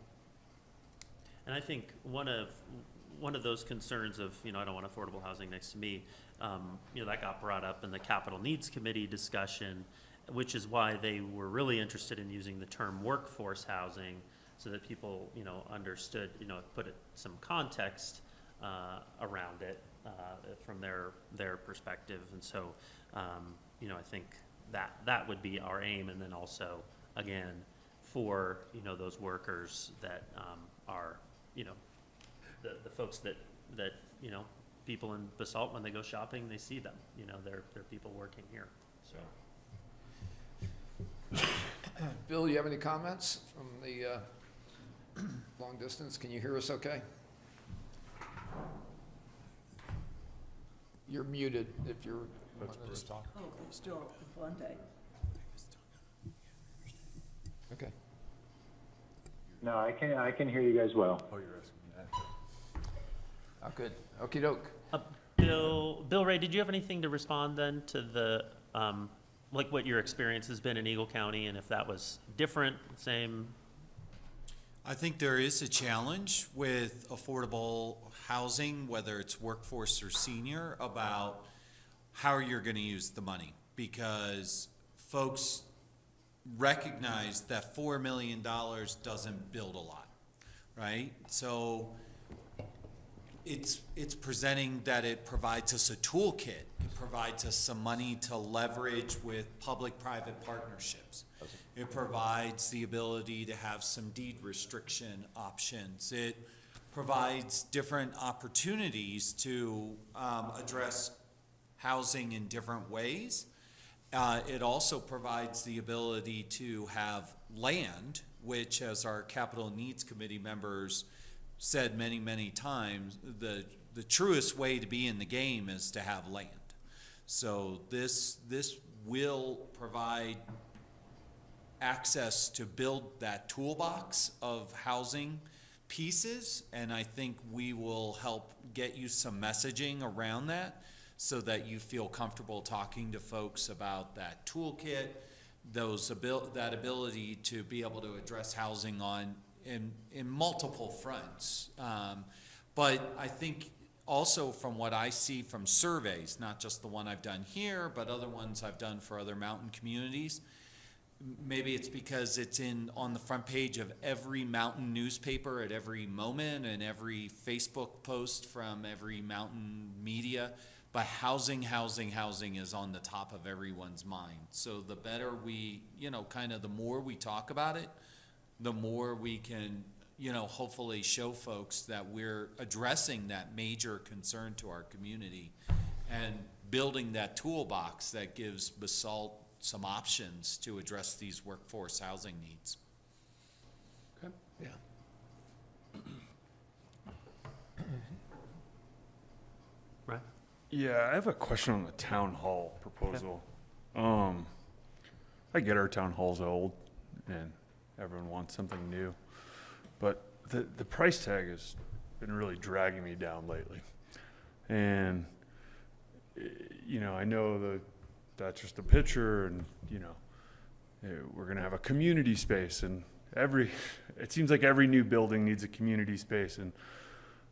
And I think one of those concerns of, you know, I don't want affordable housing next to me, you know, that got brought up in the Capital Needs Committee discussion, which is why they were really interested in using the term workforce housing, so that people, you know, understood, you know, put some context around it from their perspective. And so, you know, I think that would be our aim. And then also, again, for, you know, those workers that are, you know, the folks that, you know, people in Basalt, when they go shopping, they see them, you know, they're people working here, so. Bill, you have any comments from the long distance? Can you hear us okay? You're muted if you're. Oh, still one day. Okay. No, I can hear you guys well. Oh, good. Okey doke. Bill Ray, did you have anything to respond then to the, like what your experience has been in Eagle County, and if that was different, same? I think there is a challenge with affordable housing, whether it's workforce or senior, about how you're going to use the money, because folks recognize that $4 million doesn't build a lot, right? So it's presenting that it provides us a toolkit. It provides us some money to leverage with public-private partnerships. It provides the ability to have some deed restriction options. It provides different opportunities to address housing in different ways. It also provides the ability to have land, which, as our Capital Needs Committee members said many, many times, the truest way to be in the game is to have land. So this will provide access to build that toolbox of housing pieces, and I think we will help get you some messaging around that so that you feel comfortable talking to folks about that toolkit, that ability to be able to address housing in multiple fronts. But I think also from what I see from surveys, not just the one I've done here, but other ones I've done for other mountain communities, maybe it's because it's on the front page of every mountain newspaper at every moment and every Facebook post from every mountain media, but housing is on the top of everyone's mind. So the better we, kind of the more we talk about it, the more we can, hopefully show folks that we're addressing that major concern to our community and building that toolbox that gives Basalt some options to address these workforce housing needs. Okay. Yeah. Right? Yeah, I have a question on the town hall proposal. I get our town hall's old and everyone wants something new, but the price tag has been really dragging me down lately. And, I know that's just a picture and, we're going to have a community space and it seems like every new building needs a community space. And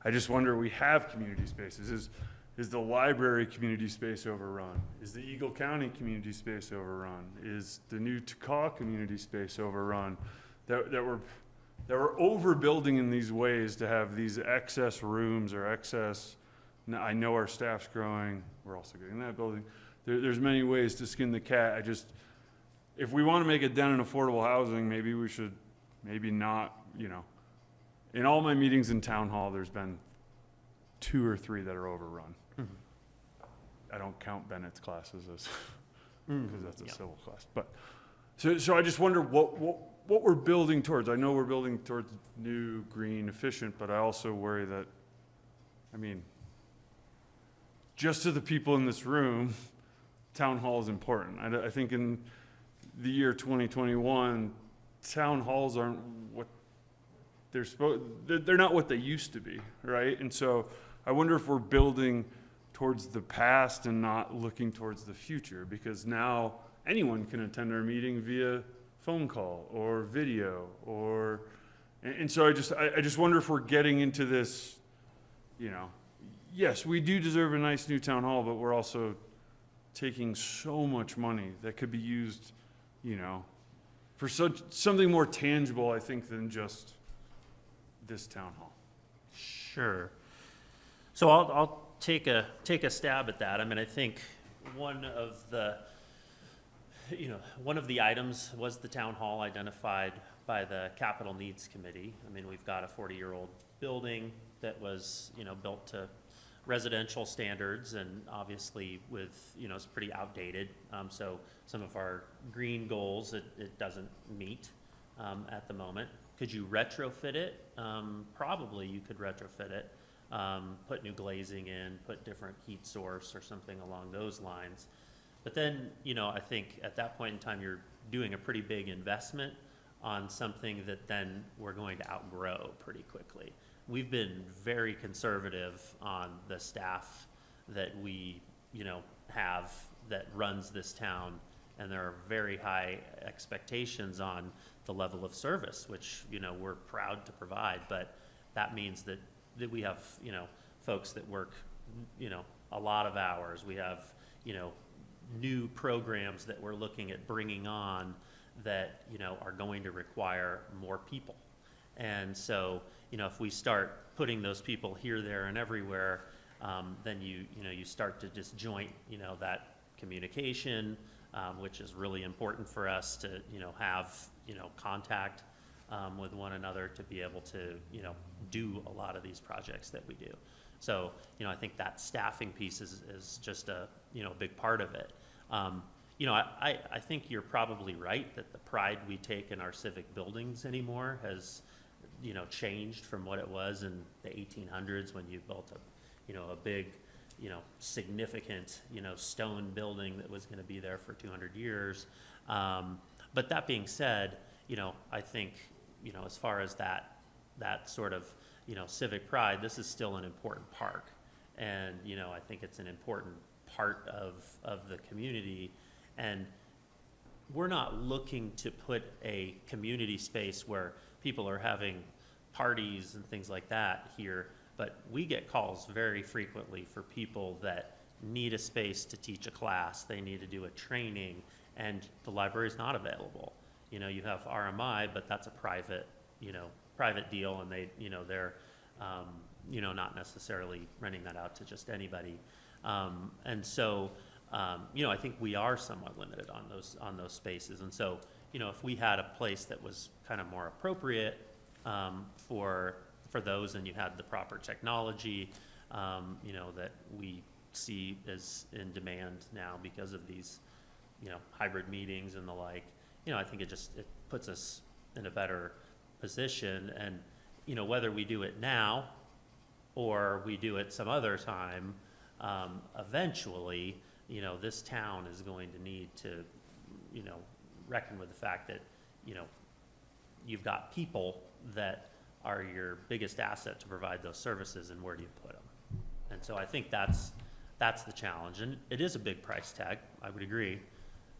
I just wonder, we have community spaces. Is the library community space overrun? Is the Eagle County community space overrun? Is the new Takaw community space overrun? That we're overbuilding in these ways to have these excess rooms or excess. Now, I know our staff's growing. We're also getting that building. There's many ways to skin the cat. If we want to make a dent in affordable housing, maybe we should, maybe not, In all my meetings in town hall, there's been 2 or 3 that are overrun. I don't count Bennett's classes as, because that's a civil class. But, so I just wonder what we're building towards. I know we're building towards new, green, efficient, but I also worry that, just to the people in this room, town hall is important. I think in the year 2021, town halls aren't what they're not what they used to be, right? And so I wonder if we're building towards the past and not looking towards the future, because now anyone can attend our meeting via phone call or video and so I just wonder if we're getting into this, yes, we do deserve a nice new town hall, but we're also taking so much money that could be used, for something more tangible, I think, than just this town hall. Sure. So I'll take a stab at that. I think one of the items was the town hall identified by the Capital Needs Committee. We've got a 40-year-old building that was, built to residential standards and obviously with, it's pretty outdated. So some of our green goals, it doesn't meet at the moment. Could you retrofit it? Probably you could retrofit it. Put new glazing in, put different heat source or something along those lines. But then, I think at that point in time, you're doing a pretty big investment on something that then we're going to outgrow pretty quickly. We've been very conservative on the staff that we, have that runs this town, and there are very high expectations on the level of service, which, we're proud to provide, but that means that we have, folks that work, a lot of hours. We have, new programs that we're looking at bringing on that, are going to require more people. And so, if we start putting those people here, there, and everywhere, then you start to disjoint, that communication, which is really important for us to, have, contact, with one another to be able to, do a lot of these projects that we do. So, I think that staffing piece is just a, big part of it. I think you're probably right that the pride we take in our civic buildings anymore has, changed from what it was in the 1800s when you built a big, significant, stone building that was going to be there for 200 years. But that being said, I think, as far as that sort of, civic pride, this is still an important park. And, I think it's an important part of the community. And we're not looking to put a community space where people are having parties and things like that here, but we get calls very frequently for people that need a space to teach a class, they need to do a training, and the library is not available. You have RMI, but that's a private deal, and they're not necessarily renting that out to just anybody. And so, I think we are somewhat limited on those spaces. And so, if we had a place that was kind of more appropriate for those, and you had the proper technology, that we see is in demand now because of these, hybrid meetings and the like, I think it puts us in a better position. And, whether we do it now or we do it some other time, eventually, this town is going to need to, reckon with the fact that, you've got people that are your biggest asset to provide those services, and where do you put them? And so I think that's the challenge. And it is a big price tag, I would agree.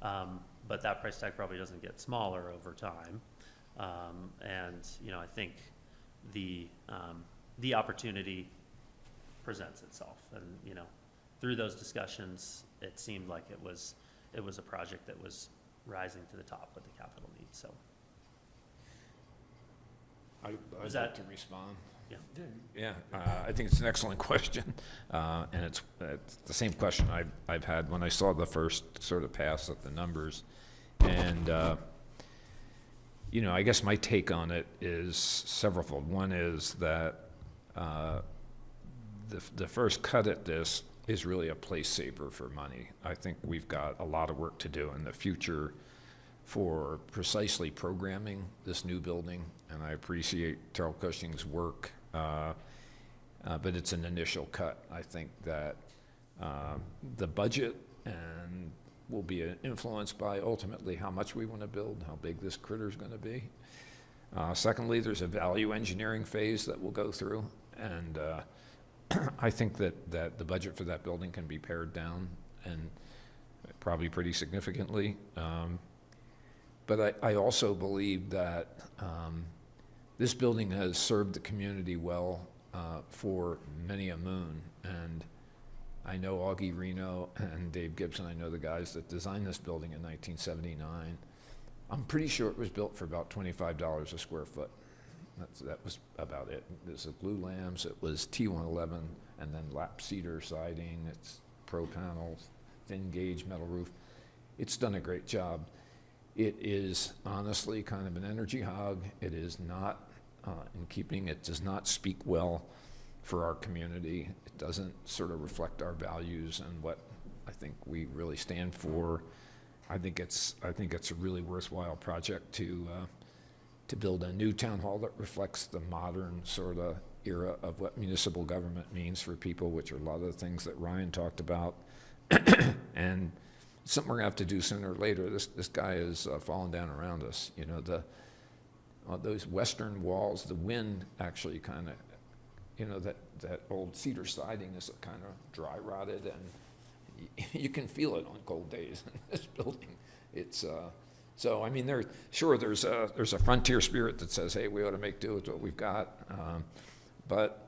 But that price tag probably doesn't get smaller over time. And, I think the opportunity presents itself. And, through those discussions, it seemed like it was a project that was rising to the top with the capital needs, so. I'd Was like that- to respond. Yeah. Yeah, I think it's an excellent question, and it's the same question I've had when I saw the first sort of pass at the numbers. And, I guess my take on it is severalfold. One is that the first cut at this is really a place saver for money. I think we've got a lot of work to do in the future for precisely programming this new building, and I appreciate Terrell Cushing's work, but it's an initial cut. I think that the budget and will be influenced by ultimately how much we want to build, how big this critter's going to be. Secondly, there's a value engineering phase that we'll go through, and I think that the budget for that building can be pared down, and probably pretty significantly. But I also believe that this building has served the community well for many a moon. And I know Augie Reno and Dave Gibson, I know the guys that designed this building in 1979. I'm pretty sure it was built for about $25 a square foot. That was about it. It was the glue lambs, it was T111, and then lap cedar siding, it's pro panels, thin gauge metal roof. It's done a great job. It is honestly kind of an energy hog. It is not in keeping, it does not speak well for our community. It doesn't sort of reflect our values and what I think we really stand for. I think it's a really worthwhile project to build a new town hall that reflects the modern sort of era of what municipal government means for people, which are a lot of the things that Ryan talked about. And something we're gonna have to do sooner or later. This guy is falling down around us. Those western walls, the wind actually kind of, that old cedar siding is kind of dry rotted, and you can feel it on cold days in this building. It's so I mean, there's a frontier spirit that says, hey, we ought to make do with what we've got, but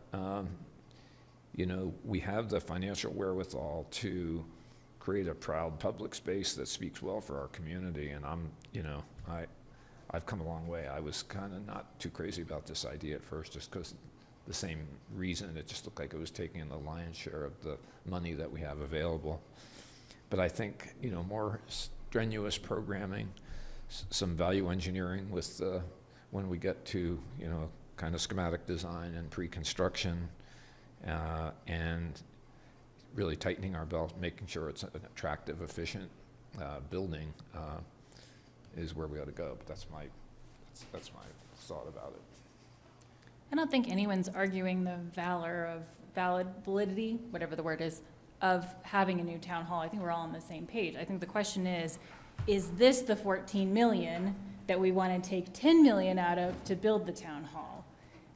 we have the financial wherewithal to create a proud public space that speaks well for our community. And I've come a long way. I was kind of not too crazy about this idea at first, just because the same reason. It just looked like it was taking the lion's share of the money that we have available. But I think, you know, more strenuous programming, some value engineering with when we get to, you know, kind of schematic design and pre-construction, and really tightening our belt, making sure it's an attractive, efficient building is where we ought to go. But that's my thought about it. I don't think anyone's arguing the validity, whatever the word is, of having a new town hall. I think we're all on the same page. I think the question is this the 14 million that we want to take 10 million out of to build the town hall?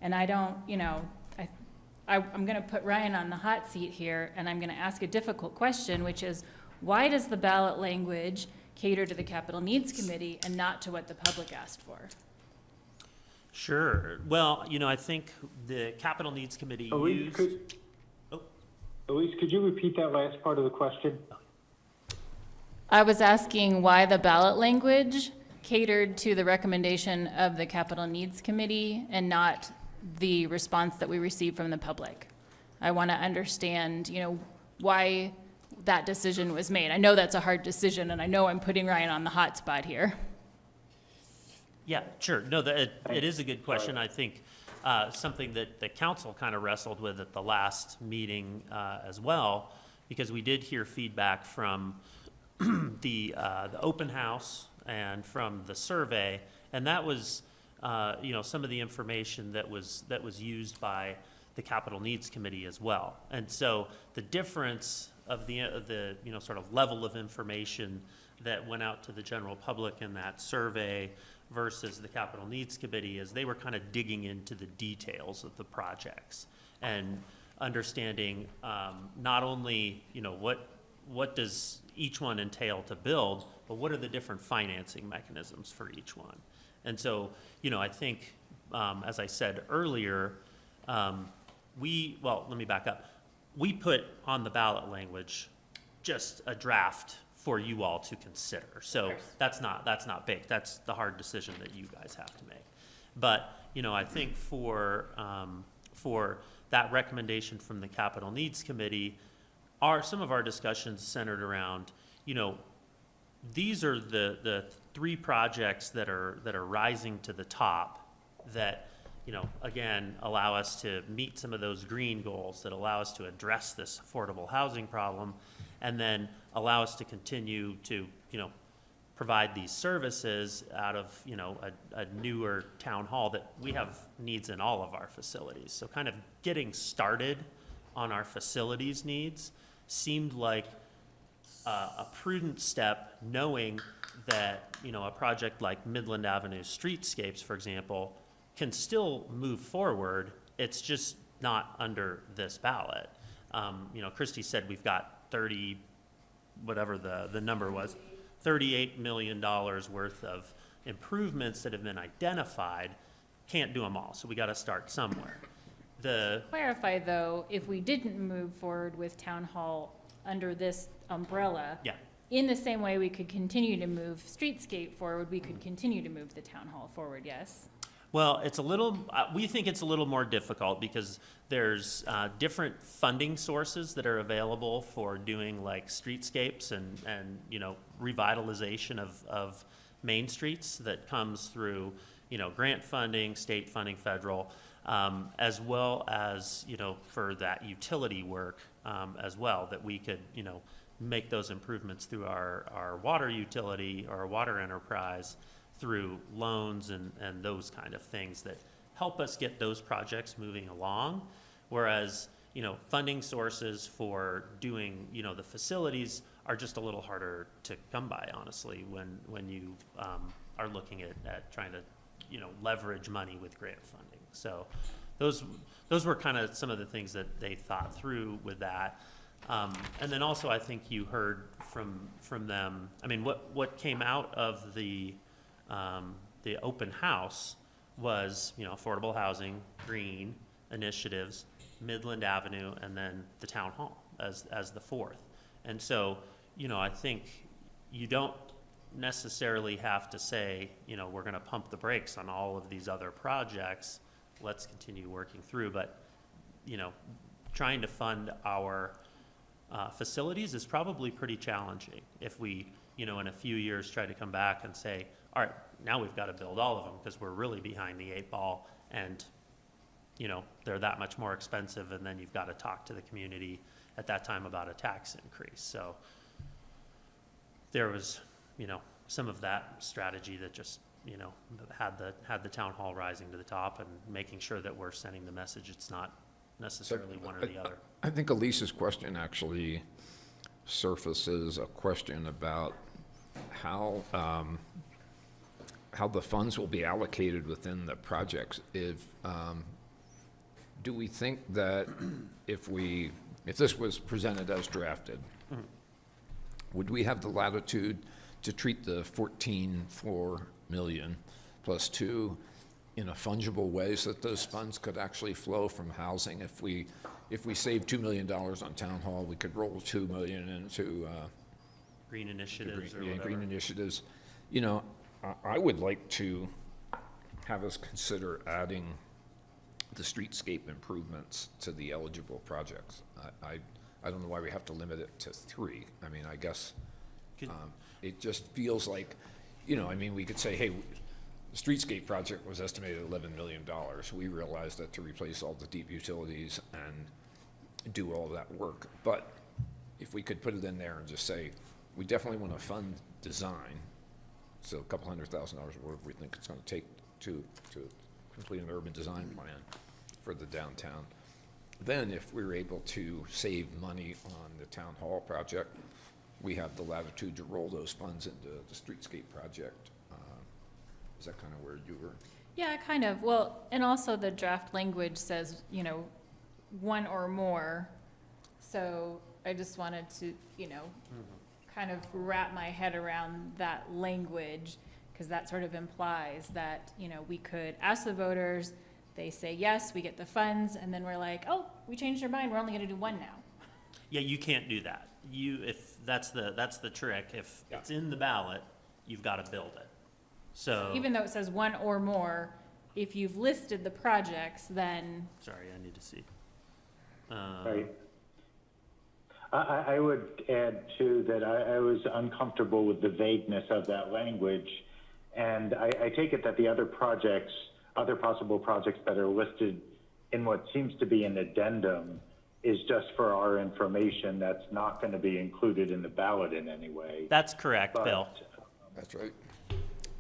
And I don't, you know, I'm going to put Ryan on the hot seat here, and I'm going to ask a difficult question, which is, why does the ballot language cater to the Capital Needs Committee and not to what the public asked for? Sure. Well, you know, I think the Capital Needs Committee used... Elise, could you repeat that last part of the question? I was asking why the ballot language catered to the recommendation of the Capital Needs Committee and not the response that we received from the public. I want to understand, you know, why that decision was made. I know that's a hard decision, and I know I'm putting Ryan on the hot spot here. Yeah, sure. No, it is a good question. I think something that the council kind of wrestled with at the last meeting as well, because we did hear feedback from the open house and from the survey, and that was you know, some of the information that was used by the Capital Needs Committee as well. And so the difference of the you know, sort of level of information that went out to the general public in that survey versus the Capital Needs Committee is they were kind of digging into the details of the projects and understanding not only, you know, what does each one entail to build, but what are the different financing mechanisms for each one. And so, you know, I think, as I said earlier, well, let me back up. We put on the ballot language just a draft for you all to consider. So that's not baked. That's the hard decision that you guys have to make. But, you know, I think for that recommendation from the Capital Needs Committee, some of our discussions centered around, you know, these are the three projects that are rising to the top that, you know, again, allow us to meet some of those green goals, that allow us to address this affordable housing problem, and then allow us to continue to, you know, provide these services out of, you know, a newer town hall that we have needs in all of our facilities. So kind of getting started on our facilities needs seemed like a prudent step, knowing that, you know, a project like Midland Avenue Streetscapes, for example, can still move forward. It's just not under this ballot. You know, Christy said we've got 30, whatever the number was, $38 million worth of improvements that have been identified. Can't do them all, so we got to start somewhere. Clarify though, if we didn't move forward with town hall under this umbrella, yeah, in the same way we could continue to move Streetscape forward, we could continue to move the town hall forward, yes? Well, it's a little, we think it's a little more difficult because there's different funding sources that are available for doing like streetscapes and you know, revitalization of main streets that comes through, you know, grant funding, state funding, federal, as well as, you know, for that utility work as well, that we could, you know, make those improvements through our water utility or our water enterprise through loans and those kind of things that help us get those projects moving along. Whereas, you know, funding sources for doing, you know, the facilities are just a little harder to come by, honestly, when you are looking at trying to, you know, leverage money with grant funding. So those were kind of some of the things that they thought through with that. And then also I think you heard from them, I mean, what came out of the open house was, you know, affordable housing, green initiatives, Midland Avenue, and then the town hall as the fourth. And so, you know, I think you don't necessarily have to say, you know, we're going to pump the brakes on all of these other projects. Let's continue working through. But you know, trying to fund our facilities is probably pretty challenging. If we, you know, in a few years try to come back and say, all right, now we've got to build all of them because we're really behind the 8 ball, and, you know, they're that much more expensive, and then you've got to talk to the community at that time about a tax increase. So there was, you know, some of that strategy that just, you know, had the town hall rising to the top and making sure that we're sending the message. It's not necessarily one or the other. I think Elise's question actually surfaces a question about how the funds will be allocated within the projects. Do we think that if this was presented as drafted, would we have the latitude to treat the 14.4 million plus 2 in a fungible way so that those funds could actually flow from housing? If we save $2 million on town hall, we could roll 2 million into Green initiatives or green whatever. initiatives. You know, I would like to have us consider adding the streetscape improvements to the eligible projects. I don't know why we have to limit it to 3. I mean, I guess it just feels like, you know, I mean, we could say, hey, the streetscape project was estimated at $11 million. We realized that to replace all the deep utilities and do all that work. But if we could put it in there and just say, we definitely want to fund design, so a couple $100,000 whatever we think it's going to take to complete an urban design plan for the downtown. Then if we're able to save money on the town hall project, we have the latitude to roll those funds into the streetscape project. Is that kind of where you were? Yeah, kind of. Well, and also the draft language says, you know, 1 or more. So I just wanted to, you know, kind of wrap my head around that language, because that sort of implies that, you know, we could ask the voters, they say yes, we get the funds, and then we're like, oh, we changed our mind, we're only gonna do 1 now. Yeah, you can't do that. If that's the trick. If it's in the ballot, you've got to build it. So Even though it says 1 or more, if you've listed the projects, then. Sorry, I need to see. Right. I would add too that I was uncomfortable with the vagueness of that language, and I take it that the other possible projects that are listed in what seems to be an addendum is just for our information. That's not going to be included in the ballot in any way. That's correct, Bill. That's right.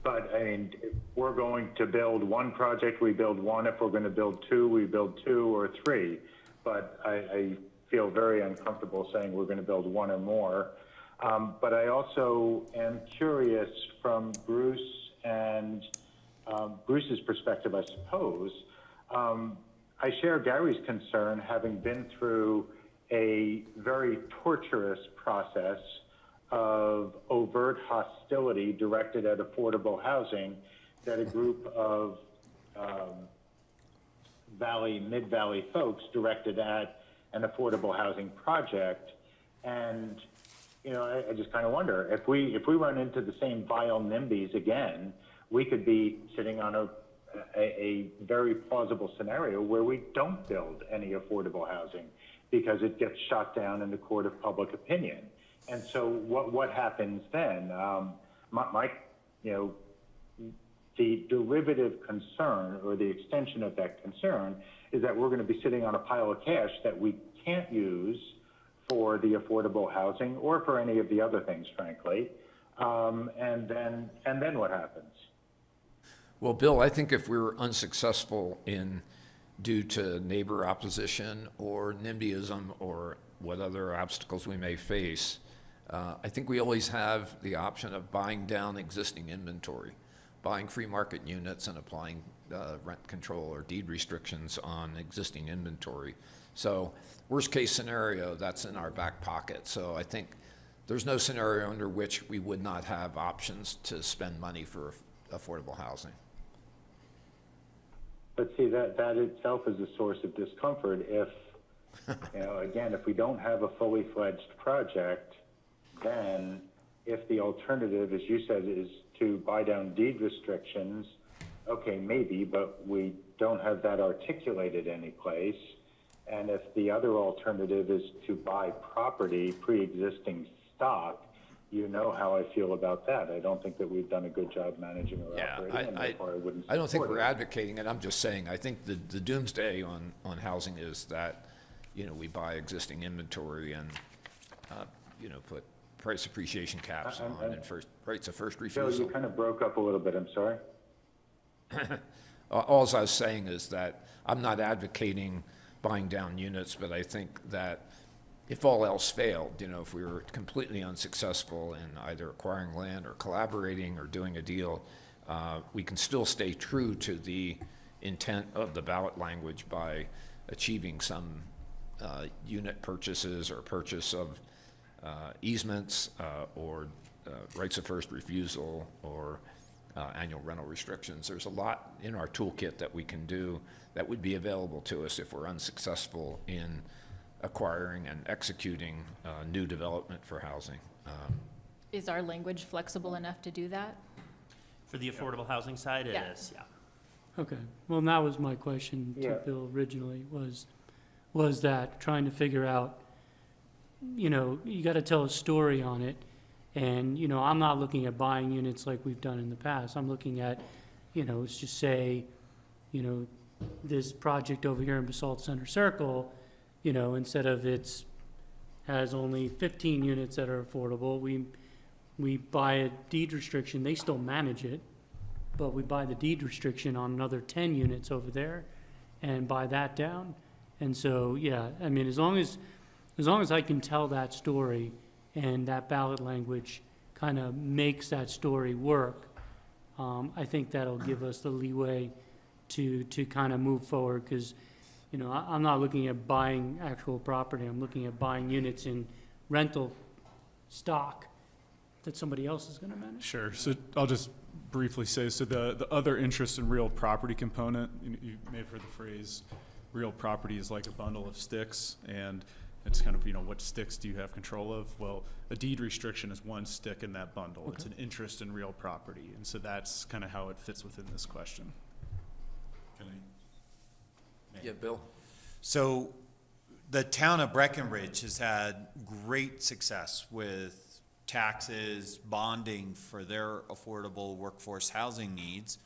But I mean, if we're going to build 1 project, we build 1. If we're going to build 2, we build 2 or 3. But I feel very uncomfortable saying we're going to build 1 or more. But I also am curious from Bruce and Bruce's perspective, I suppose. I share Gary's concern, having been through a very torturous process of overt hostility directed at affordable housing that a group of Mid-Valley folks directed at an affordable housing project. And, you know, I just kind of wonder, if we run into the same vile NIMBYs again, we could be sitting on a very plausible scenario where we don't build any affordable housing because it gets shot down in the court of public opinion. And so what happens then? You know, the derivative concern or the extension of that concern is that we're going to be sitting on a pile of cash that we can't use for the affordable housing or for any of the other things, frankly. And then what happens? Well, Bill, I think if we're unsuccessful due to neighbor opposition or NIMBYism or what other obstacles we may face, I think we always have the option of buying down existing inventory, buying free market units and applying rent control or deed restrictions on existing inventory. So worst case scenario, that's in our back pocket. So I think there's no scenario under which we would not have options to spend money for affordable housing. But see, that itself is a source of discomfort. If, you know, again, if we don't have a fully fledged project, then if the alternative, as you said, is to buy down deed restrictions, okay, maybe, but we don't have that articulated any place. And if the other alternative is to buy property, pre-existing stock, you know how I feel about that. I don't think that we've done a good job managing our operating, and therefore I wouldn't I don't think support we're it. advocating it, I'm just saying, I think the doomsday on housing is that, we buy existing inventory and, put price appreciation caps on and rights of first Joe, refusal. you kind of broke up a little bit, I'm sorry. Alls I was saying is that I'm not advocating buying down units, but I think that if all else failed, if we were completely unsuccessful in either acquiring land or collaborating or doing a deal, we can still stay true to the intent of the ballot language by achieving some unit purchases or purchase of easements or rights of first refusal or annual rental restrictions. There's a lot in our toolkit that we can do that would be available to us if we're unsuccessful in acquiring and executing new development for housing. Is our language flexible enough to do that? For the affordable housing side, it Yeah. is, yeah. Okay, well, that was my question to Yeah. Bill originally, was that trying to figure out, you gotta tell a story on it. And, I'm not looking at buying units like we've done in the past. I'm looking at, let's just say, this project over here in Basalt Center Circle, instead of has only 15 units that are affordable, we buy a deed restriction. They still manage it, but we buy the deed restriction on another 10 units over there and buy that down. And so, yeah, I mean, as long as I can tell that story and that ballot language kind of makes that story work, I think that'll give us the leeway to kind of move forward, because, I'm not looking at buying actual property. I'm looking at buying units in rental stock that somebody else is going to manage. Sure. So I'll just briefly say, so the other interest in real property component, you may have heard the phrase, real property is like a bundle of sticks, and it's kind of, what sticks do you have control of? Well, a deed restriction is one stick in that bundle. Okay. It's an interest in real property, and so that's kind of how it fits within this question. Can I? Yeah, Bill? So the town of Breckenridge has had great success with taxes, bonding for their affordable workforce housing needs.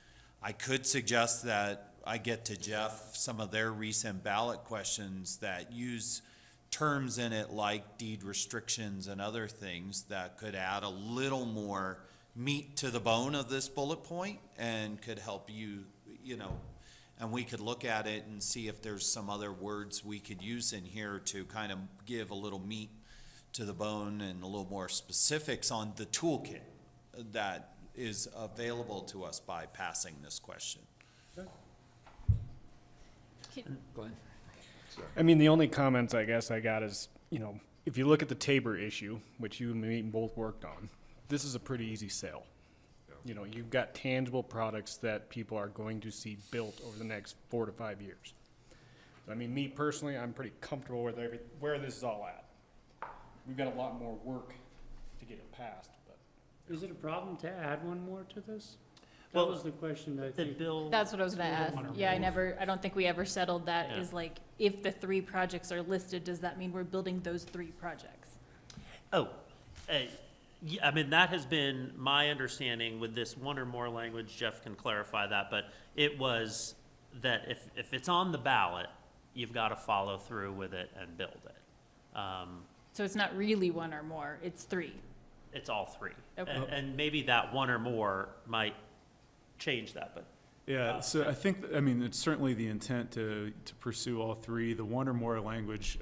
I could suggest that I get to Jeff some of their recent ballot questions that use terms in it like deed restrictions and other things that could add a little more meat to the bone of this bullet point and could help you, and we could look at it and see if there's some other words we could use in here to kind of give a little meat to the bone and a little more specifics on the toolkit that is available to us by passing this question. Glenn? I mean, the only comments I guess I got is, if you look at the Tabor issue, which you and me both worked on, this is a pretty easy sale. You've got tangible products that people are going to see built over the next 4 to 5 years. So, I mean, me personally, I'm pretty comfortable with where this is all at. We've got a lot more work to get it passed, but. Is it a problem to add one more to this? Well, That was the question that I The think. bill, That's what I was gonna ask. Yeah, I don't think we ever settled that, Yeah. is like, if the 3 projects are listed, does that mean we're building those 3 projects? yeah, I mean, that has been my understanding with this one or more language. Jeff can clarify that, but it was that if it's on the ballot, you've got to follow through with it and build it. So it's not really 1 or more, it's 3. It's all 3. Okay. And maybe that 1 or more might change that, but Yeah, so I think, it's certainly the intent to pursue all 3. The one or more language,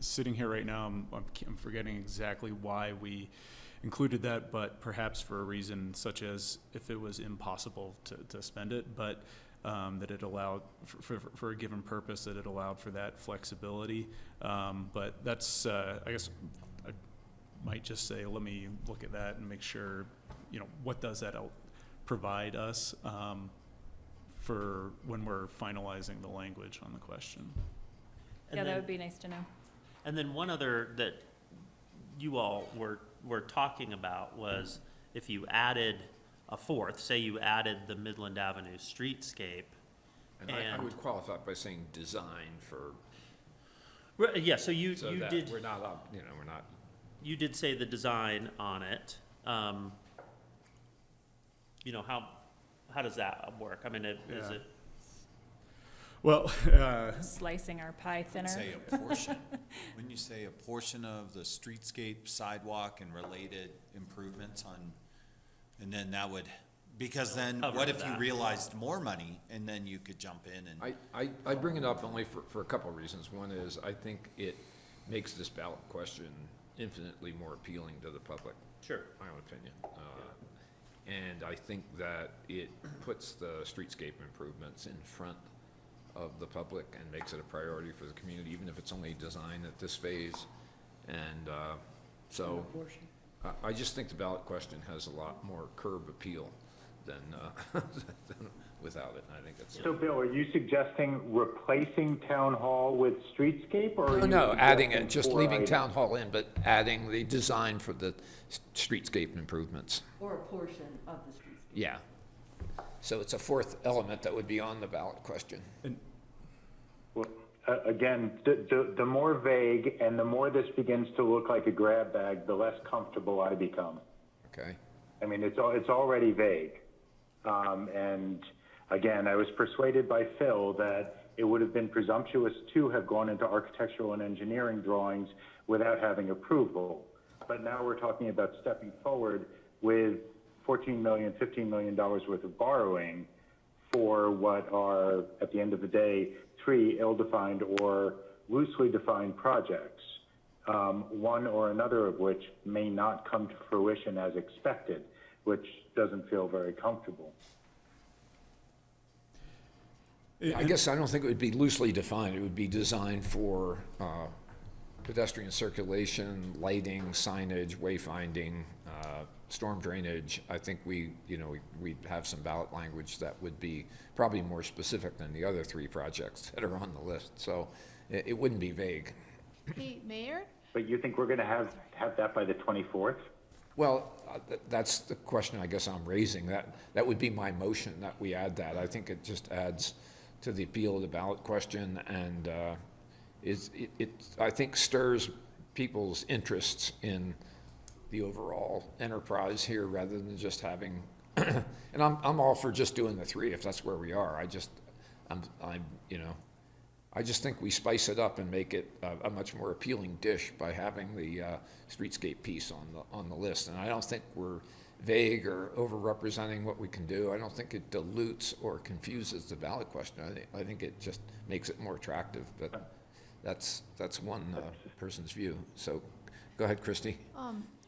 sitting here right now, I'm forgetting exactly why we included that, but perhaps for a reason such as if it was impossible to spend it, but that it allowed, for a given purpose, that it allowed for that flexibility. But that's, I guess, I might just say, let me look at that and make sure, what does that provide us for when we're finalizing the language on the question. Yeah, that would be nice to know. And then one other that you all were talking about was if you added a 4th, say you added the Midland Avenue streetscape. And I would qualify by saying design for Yeah, so you So that did, we're not up, you know, we're not, you did say the design on it. You know, how does that work? I mean, is Yeah. it, Well, Slicing our pie thinner. Say a portion. Wouldn't you say a portion of the streetscape, sidewalk, and related improvements on, and then that would, because then Cover what if you that. realized more money and then you could jump in and, I bring it up only for a couple of reasons. One is, I think it makes this ballot question infinitely more appealing to the public. sure. My own opinion. And I think that it puts the streetscape improvements in front of the public and makes it a priority for the community, even if it's only design at this phase. And so I just think the ballot question has a lot more curb appeal than than without it. And I think it's. So Bill, are you suggesting replacing town hall with streetscape, or? are you No, adding it, suggesting just 4 leaving items? town hall in, but adding the design for the streetscape improvements. Or a portion of the streetscape. Yeah. So it's a fourth element that would be on the ballot question. Well, again, the more vague and the more this begins to look like a grab bag, the less comfortable I become. Okay. I mean, it's already vague. And again, I was persuaded by Phil that it would have been presumptuous to have gone into architectural and engineering drawings without having approval. But now we're talking about stepping forward with $14 million, $15 million worth of borrowing for what are, at the end of the day, 3 ill-defined or loosely defined projects, one or another of which may not come to fruition as expected, which doesn't feel very comfortable. I guess I don't think it would be loosely defined. It would be designed for pedestrian circulation, lighting, signage, wayfinding, storm drainage. I think we'd have some ballot language that would be probably more specific than the other 3 projects that are on the list. So it wouldn't be vague. Hey, Mayor? But you think we're going to have that by the 24th? Well, that's the question I guess I'm raising. That would be my motion, that we add that. I think it just adds to the appeal of the ballot question, and I think stirs people's interests in the overall enterprise here rather than just having, and I'm all for just doing the 3 if that's where we are. I just think we spice it up and make it a much more appealing dish by having the streetscape piece on the list. And I don't think we're vague or over-representing what we can do. I don't think it dilutes or confuses the ballot question. I think it just makes it more attractive. But that's one person's view. So go ahead, Christie.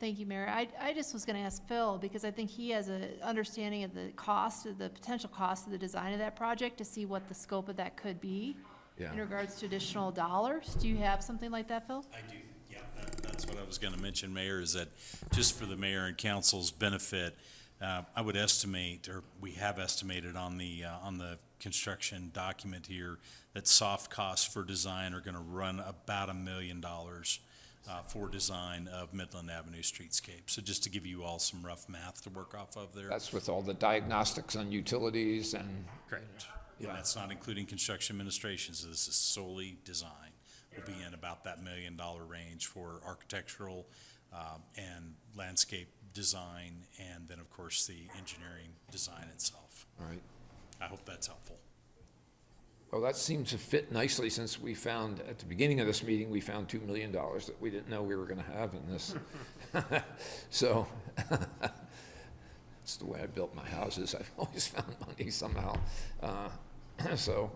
Thank you, Mayor. I just was gonna ask Phil, because I think he has an understanding of the cost, of the potential cost of the design of that project, to see what the scope of that could be in regards to additional dollars. Do you have something like that, Phil? I do, yeah. That's what I was going to mention, Mayor, is that just for the mayor and council's benefit, I would estimate, or we have estimated on the construction document here, that soft costs for design are going to run about $1 million for design of Midland Avenue streetscape. So just to give you all some rough math to work off of there. That's with all the diagnostics on utilities and. Correct. And that's not including construction administration, so this is solely design. We'll be in about that $1 million range for architectural and landscape design, and then, of course, the engineering design itself. All right. I hope that's helpful. Well, that seems to fit nicely, since we found, at the beginning of this meeting, we found $2 million that we didn't know we were going to have in this. So that's the way I built my houses. I've always found money somehow. So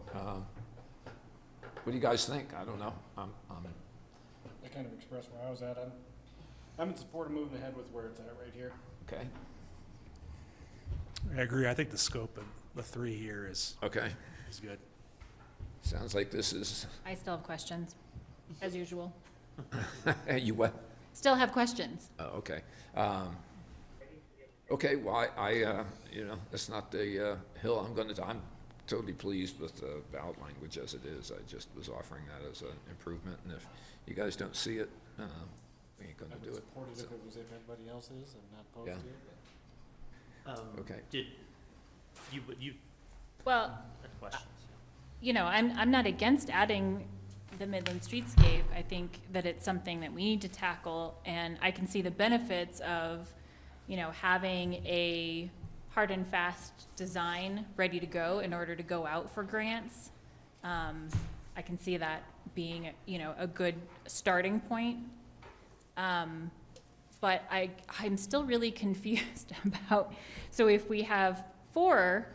what do you guys think? I don't know. I kind of expressed where I was at. I'm in support of moving ahead with where it's at right here. Okay. I agree. I think the scope of the 3 here is Okay. good. Sounds like this is. I still have questions, as usual. You what? Still have questions. Oh, okay. Okay. Well, I it's not the hill I'm going to. I'm totally pleased with the ballot language as it is. I just was offering that as an improvement, and if you guys don't see it, we ain't going to do it. Support it if it was if everybody else is and not opposed to it. Okay. Did you Well, had questions? I'm not against adding the Midland Streetscape, I think that it's something that we need to tackle, and I can see the benefits of, you know, having a hard and fast design ready to go in order to go out for grants. I can see that being, you know, a good starting point. But I'm still really confused about, so if we have 4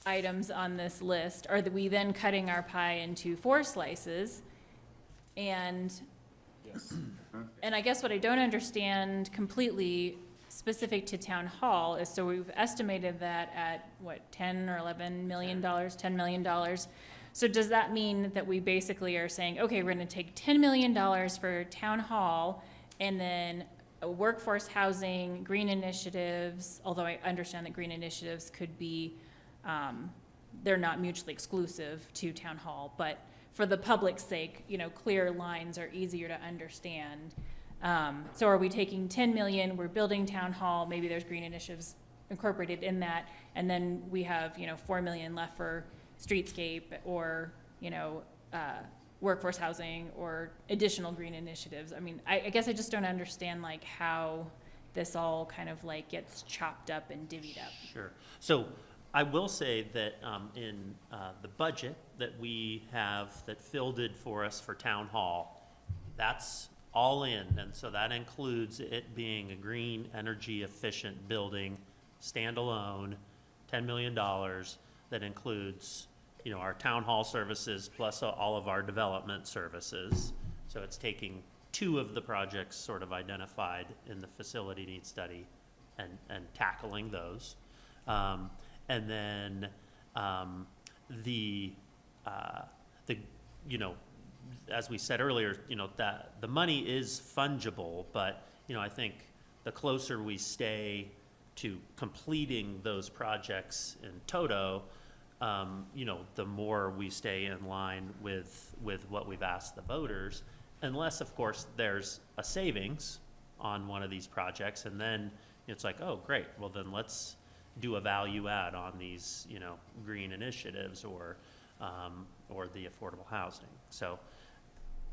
items on this list, are we then cutting our pie into 4 slices? And, and I guess what I don't understand completely specific to town hall is, so we've estimated that at what, 10 or 11 million dollars, $10 million. So does that mean that we basically are saying, okay, we're gonna take $10 million for town hall, and then workforce housing, green initiatives, although I understand that green initiatives could be, they're not mutually exclusive to town hall, but for the public's sake, you know, clear lines are easier to understand. So are we taking 10 million, we're building town hall, maybe there's green initiatives incorporated in that, and then we have, you know, 4 million left for streetscape or, you know, workforce housing or additional green initiatives. I mean, I guess I just don't understand like how this all kind of like gets chopped up and divvied up. Sure. So I will say that in the budget that we have that Phil did for us for town hall, that's all in, and so that includes it being a green energy efficient building, standalone, $10 million. That includes, you know, our town hall services plus all of our development services. So it's taking 2 of the projects sort of identified in the facility needs study and tackling those. And then the you know, as we said earlier, you know, that the money is fungible, but, you know, I think the closer we stay to completing those projects in toto, you know, the more we stay in line with what we've asked the voters, unless, of course, there's a savings on one of these projects, and then it's like, oh, great, well, then let's do a value add on these, you know, green initiatives or the affordable housing. So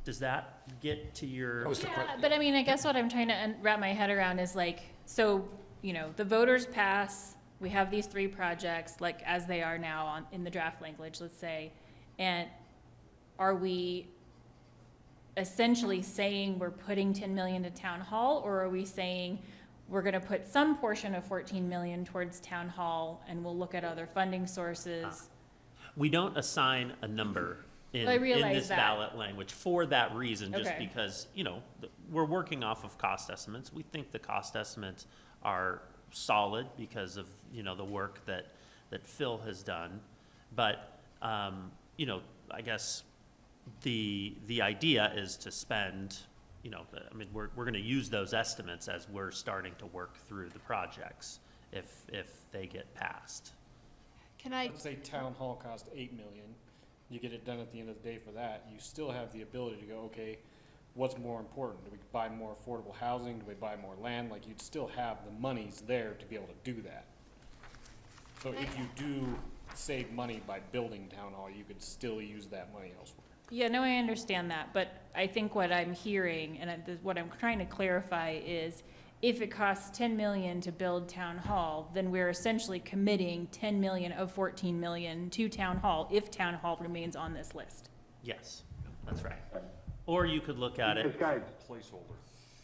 does that get to your? Yeah, but I mean, I guess what I'm trying to wrap my head around is like, so, you know, the voters pass, we have these 3 projects, like as they are now in the draft language, let's say, and are we essentially saying we're putting 10 million to town hall, or are we saying we're gonna put some portion of 14 million towards town hall and we'll look at other funding sources? We don't assign a number in this ballot language for that reason, just because, you know, we're working off of cost estimates. We think the cost estimates are solid because of, you know, the work that Phil has done. But, you know, I guess the idea is to spend, you know, I mean, we're going to use those estimates as we're starting to work through the projects if they get passed. Can I? Let's say town hall cost 8 million. You get it done at the end of the day for that. You still have the ability to go, okay, what's more important? Do we buy more affordable housing? Do we buy more land? Like, you'd still have the monies there to be able to do that. So if you do save money by building town hall, you could still use that money elsewhere. Yeah, no, I understand that, but I think what I'm hearing and what I'm trying to clarify is if it costs 10 million to build town hall, then we're essentially committing 10 million of 14 million to town hall if town hall remains on this list. Yes, that's right. Or you could look at it. Guys, Placeholder.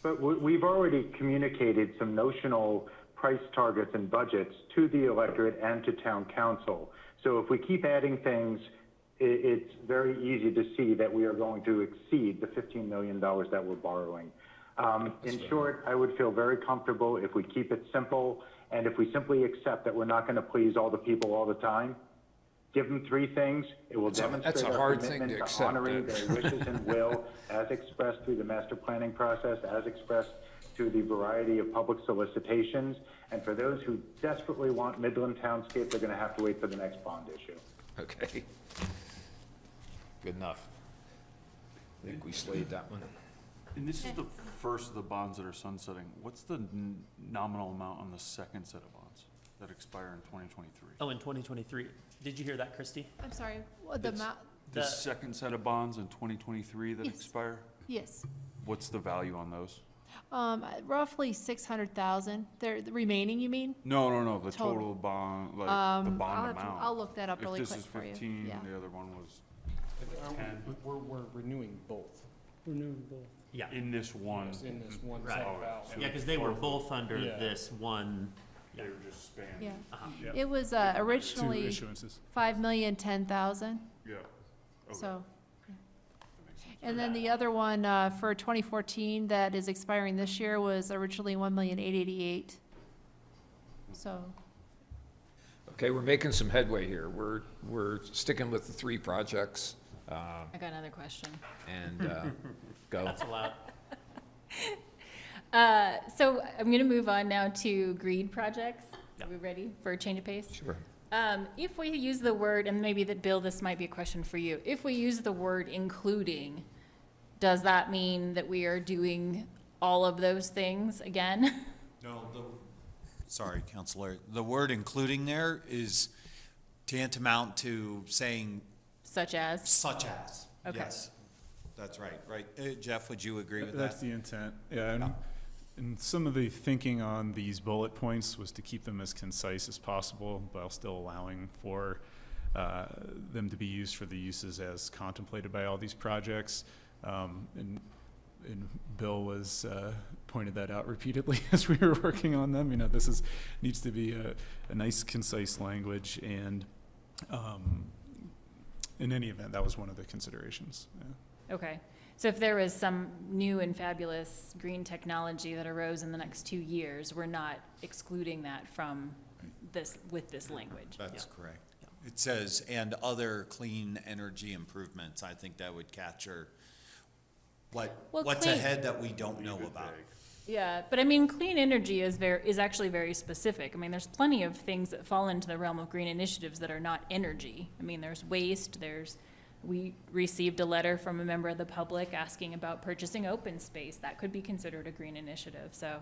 but we've already communicated some notional price targets and budgets to the electorate and to town council. So if we keep adding things, it's very easy to see that we are going to exceed the $15 million that we're borrowing. In short, I would feel very comfortable if we keep it simple and if we simply accept that we're not going to please all the people all the time. Give them 3 things. It will demonstrate our commitment to honoring their wishes and will as expressed through the master planning process, as expressed through the variety of public solicitations. And for those who desperately want Midland Townscape, they're going to have to wait for the next bond issue. Okay. Good enough. I think we slayed that one. And this is the first of the bonds that are sunsetting. What's the nominal amount on the second set of bonds that expire in 2023? Oh, in 2023. Did you hear that, Christy? I'm sorry, what the amount? The second set of bonds in 2023 that Yes. expire, Yes. what's the value on those? Roughly 600,000. The remaining, you mean? No, the Total. total bond, like the I'll bond have to- amount. I'll look that up really If quick this is for you. 15, Yeah. the other one was We're renewing both Renewing both. Yeah, in this one. in this one Right. set ballot. yeah, because they were both under Yeah. this one. They were just spanned. Yeah. Uh-huh. It was Two originally issuances. 5,010,000, Yeah. Okay. so. And then the other one, for 2014 that is expiring this year was originally 1,888,000. So, Okay, we're making some headway here. We're sticking with the 3 projects, I got another question. and, go. That's allowed. So I'm gonna move on now to green projects. Are we ready for a change of pace? Sure. If we use the word, and maybe that, Bill, this might be a question for you. If we use the word including, does that mean that we are doing all of those things again? No, sorry, Counselor. The word including there is tantamount to saying Such as? such as. Okay. Yes, that's right, right? Jeff, would you agree with That's that? the intent, yeah. And some of the thinking on these bullet points was to keep them as concise as possible while still allowing for them to be used for the uses as contemplated by all these projects. And Bill was pointed that out repeatedly as we were working on them. This needs to be a nice, concise language, and in any event, that was one of the considerations. Yeah. Okay. So if there was some new and fabulous green technology that arose in the next 2 years, we're not excluding that from this, with this language? That's correct. It says, and other clean energy improvements. I think that would capture Well, what's clean- ahead that we don't know about. Yeah, but I mean, clean energy is actually very specific. I mean, there's plenty of things that fall into the realm of green initiatives that are not energy. I mean, there's waste, we received a letter from a member of the public asking about purchasing open space. That could be considered a green initiative. So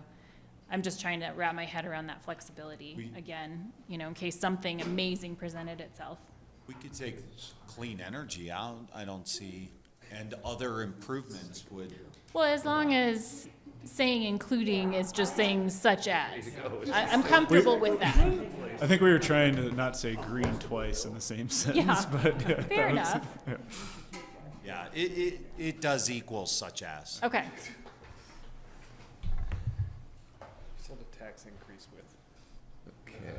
I'm just trying to wrap my head around that flexibility again, in case something amazing presented itself. We could take clean energy out, I don't see, and other improvements would. Well, as long as saying including is just saying such as. I'm comfortable with that. I think we were trying to not say green twice in the same sentence, but yeah, Fair enough. Yeah, it does equal such as. Okay. Still the tax increase with. Okay.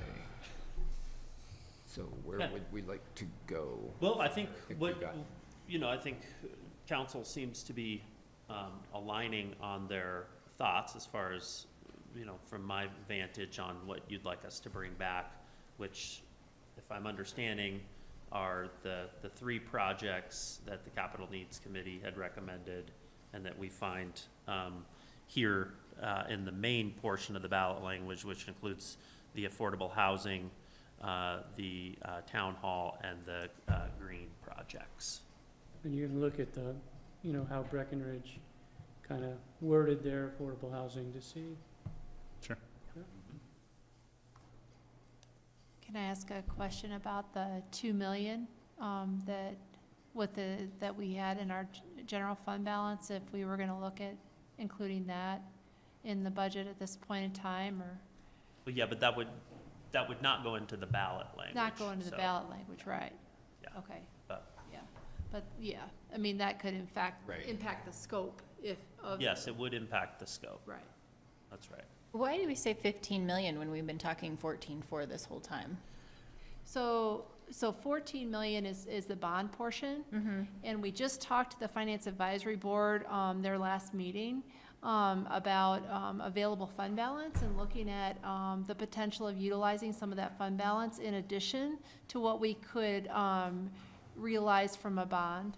So where Yeah. would we like to go? Well, I think think we what, got- I think council seems to be aligning on their thoughts as far as, from my vantage on what you'd like us to bring back, which, if I'm understanding, are the 3 projects that the Capital Needs Committee had recommended and that we find here in the main portion of the ballot language, which includes the affordable housing, the town hall, and the green projects. And you can look at the, how Breckenridge kind of worded their affordable housing to see. Sure. can I ask a question about the 2 million, that we had in our general fund balance, if we were gonna look at including that in the budget at this point in time, or Well, yeah, but that would not go into the ballot language. not go into the so, ballot language, right? Yeah. Okay, but- yeah, but, yeah, I mean, that could in fact Right. impact the scope of. Yes, it would impact the scope. Right. That's right. Why do we say 15 million when we've been talking 14.4 this whole time? So 14 million is the bond portion. And we just talked to the Finance Advisory Board, their last meeting, about available fund balance and looking at the potential of utilizing some of that fund balance in addition to what we could realize from a bond,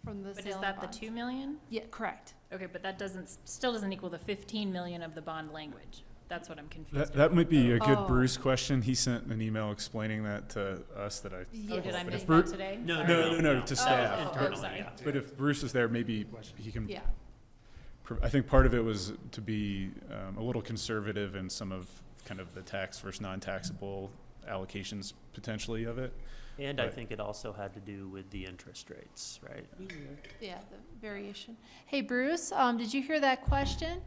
from the But sale is of that the bonds. 2 million? Yeah, correct. Okay, but that still doesn't equal the 15 million of the bond language. That's what I'm confused That might be a good Oh. Bruce question. He sent an email explaining that to us that I. Oh, did I but miss if that Bru- today? No, Sorry. No, to staff. Internally, sorry. yeah. But if Bruce is there, maybe he can. Yeah. I think part of it was to be a little conservative in some of kind of the tax versus non-taxable allocations potentially of it. And I Right. think it also had to do with the interest rates, right? Yeah, the variation. Hey, Bruce, did you hear that question?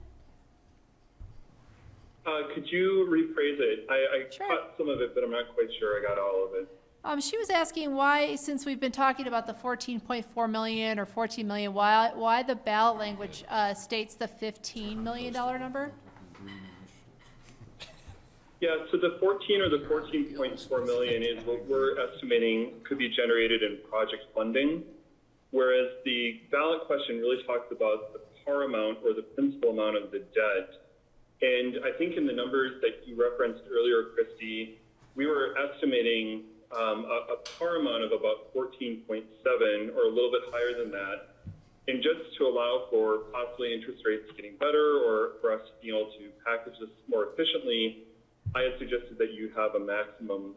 Could you rephrase it? I Sure. caught some of it, but I'm not quite sure I got all of it. She was asking why, since we've been talking about the 14.4 million or 14 million, why the ballot language states the $15 million number? Yeah, so the 14 or the 14.4 million is what we're estimating could be generated in project funding, whereas the ballot question really talks about the par amount or the principal amount of the debt. And I think in the numbers that you referenced earlier, Christy, we were estimating a par amount of about 14.7 or a little bit higher than that. And just to allow for possibly interest rates getting better or for us to be able to package this more efficiently, I had suggested that you have a maximum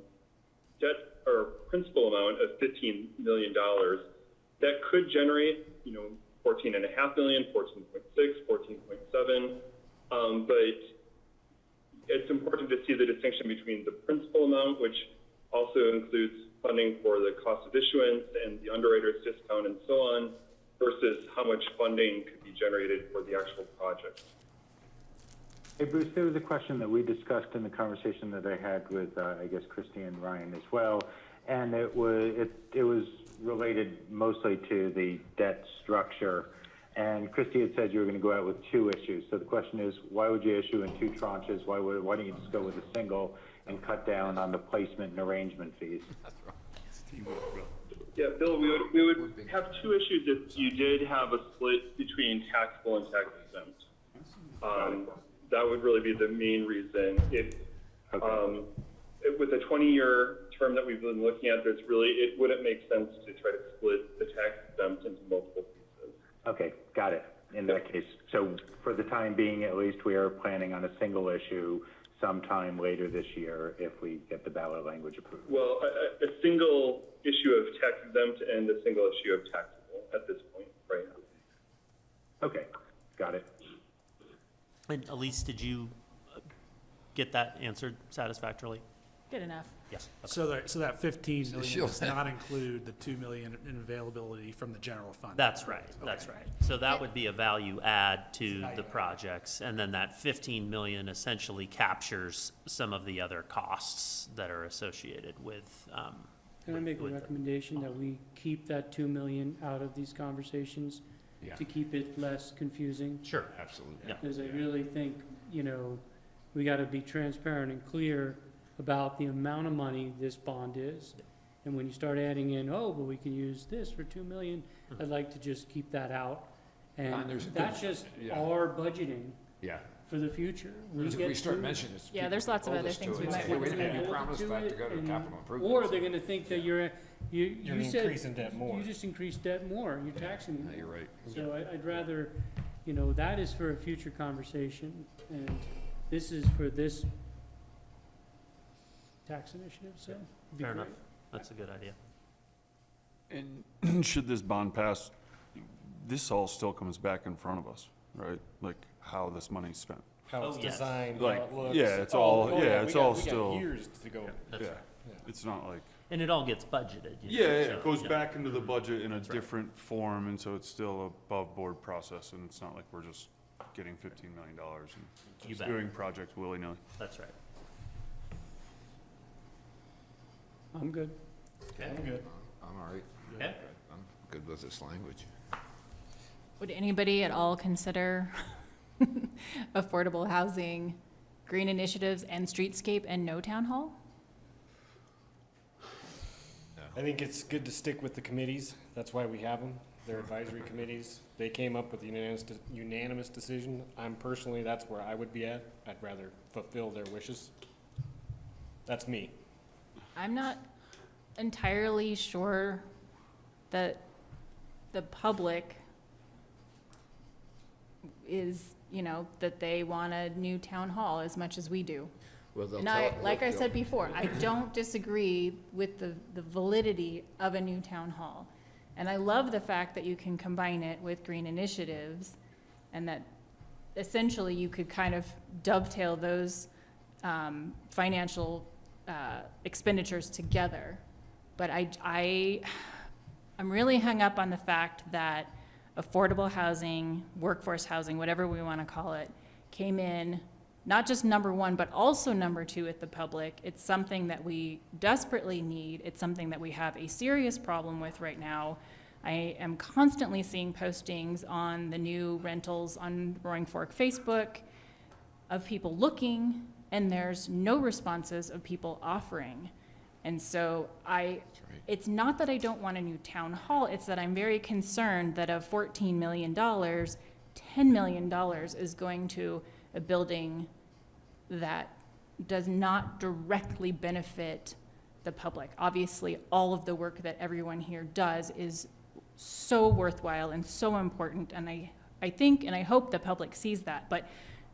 debt or principal amount of $15 million that could generate, 14.5 million, 14.6, 14.7. But it's important to see the distinction between the principal amount, which also includes funding for the cost of issuance and the underwriter's discount and so on, versus how much funding could be generated for the actual project. Hey, Bruce, there was a question that we discussed in the conversation that I had with, I guess, Christy and Ryan as well, and it was related mostly to the debt structure. And Christy had said you were going to go out with 2 issues. So the question is, why would you issue in 2 tranches? Why don't you just go with a single and cut down on the placement and arrangement fees? Yeah, Bill, we would have 2 issues if you did have a split between taxable and tax exempt. That would really be the main reason. If with a 20-year term that we've been looking at, it wouldn't make sense to try to split the tax exempt into multiple pieces. Okay, got it. In that case, so for the time being, at least, we are planning on a single issue sometime later this year if we get the ballot language approved. Well, a single issue of tax exempt and a single issue of taxable at this point, right now. Okay, got it. And Elise, did you get that answered satisfactorily? Good enough. Yes. So that 15 million does not include the 2 million in availability from the general fund? That's right, that's right. So that would be a value add to the projects, and then that 15 million essentially captures some of the other costs that are associated with, Can I make a recommendation that we keep that 2 million out of these conversations to keep it less confusing? Sure. Absolutely. Yeah. Because I really think, we gotta be transparent and clear about the amount of money this bond is. And when you start adding in, but we can use this for 2 million, I'd like to just keep that out. And that's just our budgeting for the future. If we start mentioning this. Yeah, there's lots of other things we might want to Wait a minute, do. you promised that to go to capital improvement. Or they're gonna think that you said. increasing debt more. You just increased debt more, you're taxing me more. You're right. So I'd rather, that is for a future conversation, and this is for this tax initiative, so. it'd be fair great. enough. That's a good idea. And should this bond pass, this all still comes back in front of us, right? Like how this money's spent. How it's Oh, yes. designed, how Like, it looks. yeah, it's all we got still, years to go. That's yeah. right. It's not like, And it all gets budgeted. yeah, so, it goes yeah. back into the budget in a right. different form, and so it's still above board process, and it's not like we're just getting $15 million and You just bet. doing projects willy-nilly. That's right. I'm good. Okay. I'm good. I'm all right. Okay. I'm good with this language. Would anybody at all consider affordable housing, green initiatives, and streetscape, and no town hall? I think it's good to stick with the committees. That's why we have them. They're advisory committees. They came up with a unanimous decision. That's where I would be at. I'd rather fulfill their wishes. That's me. I'm not entirely sure that the public is, that they want a new town hall as much as we do. Well, they'll And tell- like I said before, I don't disagree with the validity of a new town hall. And I love the fact that you can combine it with green initiatives, and that essentially you could kind of dovetail those financial expenditures together. But I'm really hung up on the fact that affordable housing, workforce housing, whatever we want to call it, came in not just number one, but also number two at the public. It's something that we desperately need. It's something that we have a serious problem with right now. I am constantly seeing postings on the new rentals on Roaring Fork Facebook of people looking, and there's no responses of people offering. And so it's not that I don't want a new town hall, it's that I'm very concerned that of $14 million, $10 million is going to a building that does not directly benefit the public. Obviously, all of the work that everyone here does is so worthwhile and so important, and I think and I hope the public sees that, but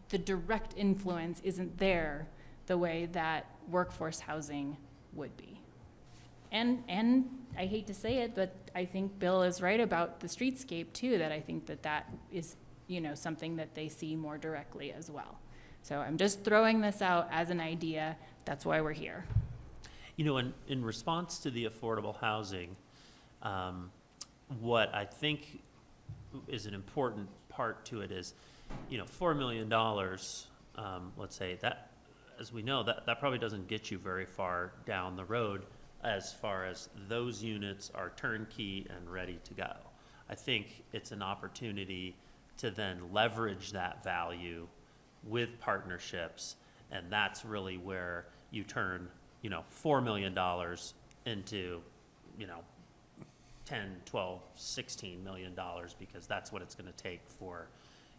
the direct influence isn't there the way that workforce housing would be. And I hate to say it, but I think Bill is right about the streetscape too, that I think that is, something that they see more directly as well. So I'm just throwing this out as an idea. That's why we're here. In response to the affordable housing, what I think is an important part to it is, $4 million, let's say, that, as we know, that probably doesn't get you very far down the road as far as those units are turnkey and ready to go. I think it's an opportunity to then leverage that value with partnerships, and that's really where you turn, $4 million into, 10, 12, $16 million, because that's what it's going to take for,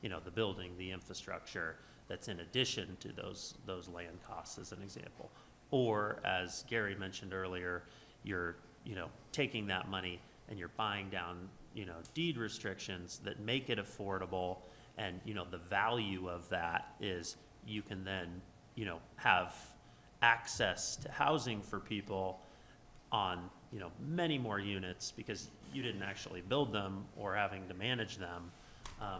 the building, the infrastructure that's in addition to those land costs, as an example. Or, as Gary mentioned earlier, you're, taking that money and you're buying down, deed restrictions that make it affordable. And, the value of that is you can then, have access to housing for people on, many more units because you didn't actually build them or having to manage them.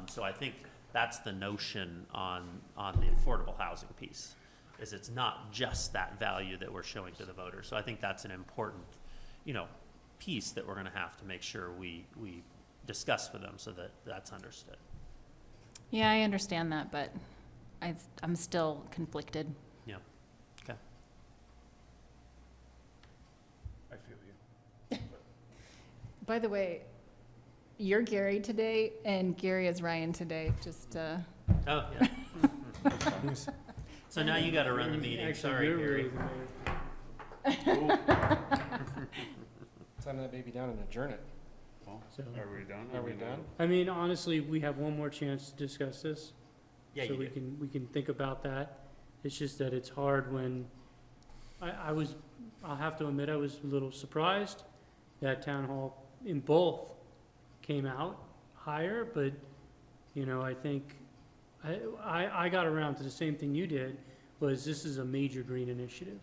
So I think that's the notion on the affordable housing piece, is it's not just that value that we're showing to the voters. So I think that's an important, piece that we're going to have to make sure we discuss with them so that that's understood. Yeah, I understand that, but I'm still conflicted. Yeah. Okay. I feel you. By the way, you're Gary today, and Gary is Ryan today, just, Oh, yeah. So now you got to run the meeting. Sorry, Gary. Time that baby down and adjourn it. So, Are we done? Are we done? I mean, honestly, we have one more chance to discuss this. Yeah, so you we can think about that. It's just that it's hard when I'll have to admit I was a little surprised that town hall in both came out higher, but I think I got around to the same thing you did, was this is a major green initiative,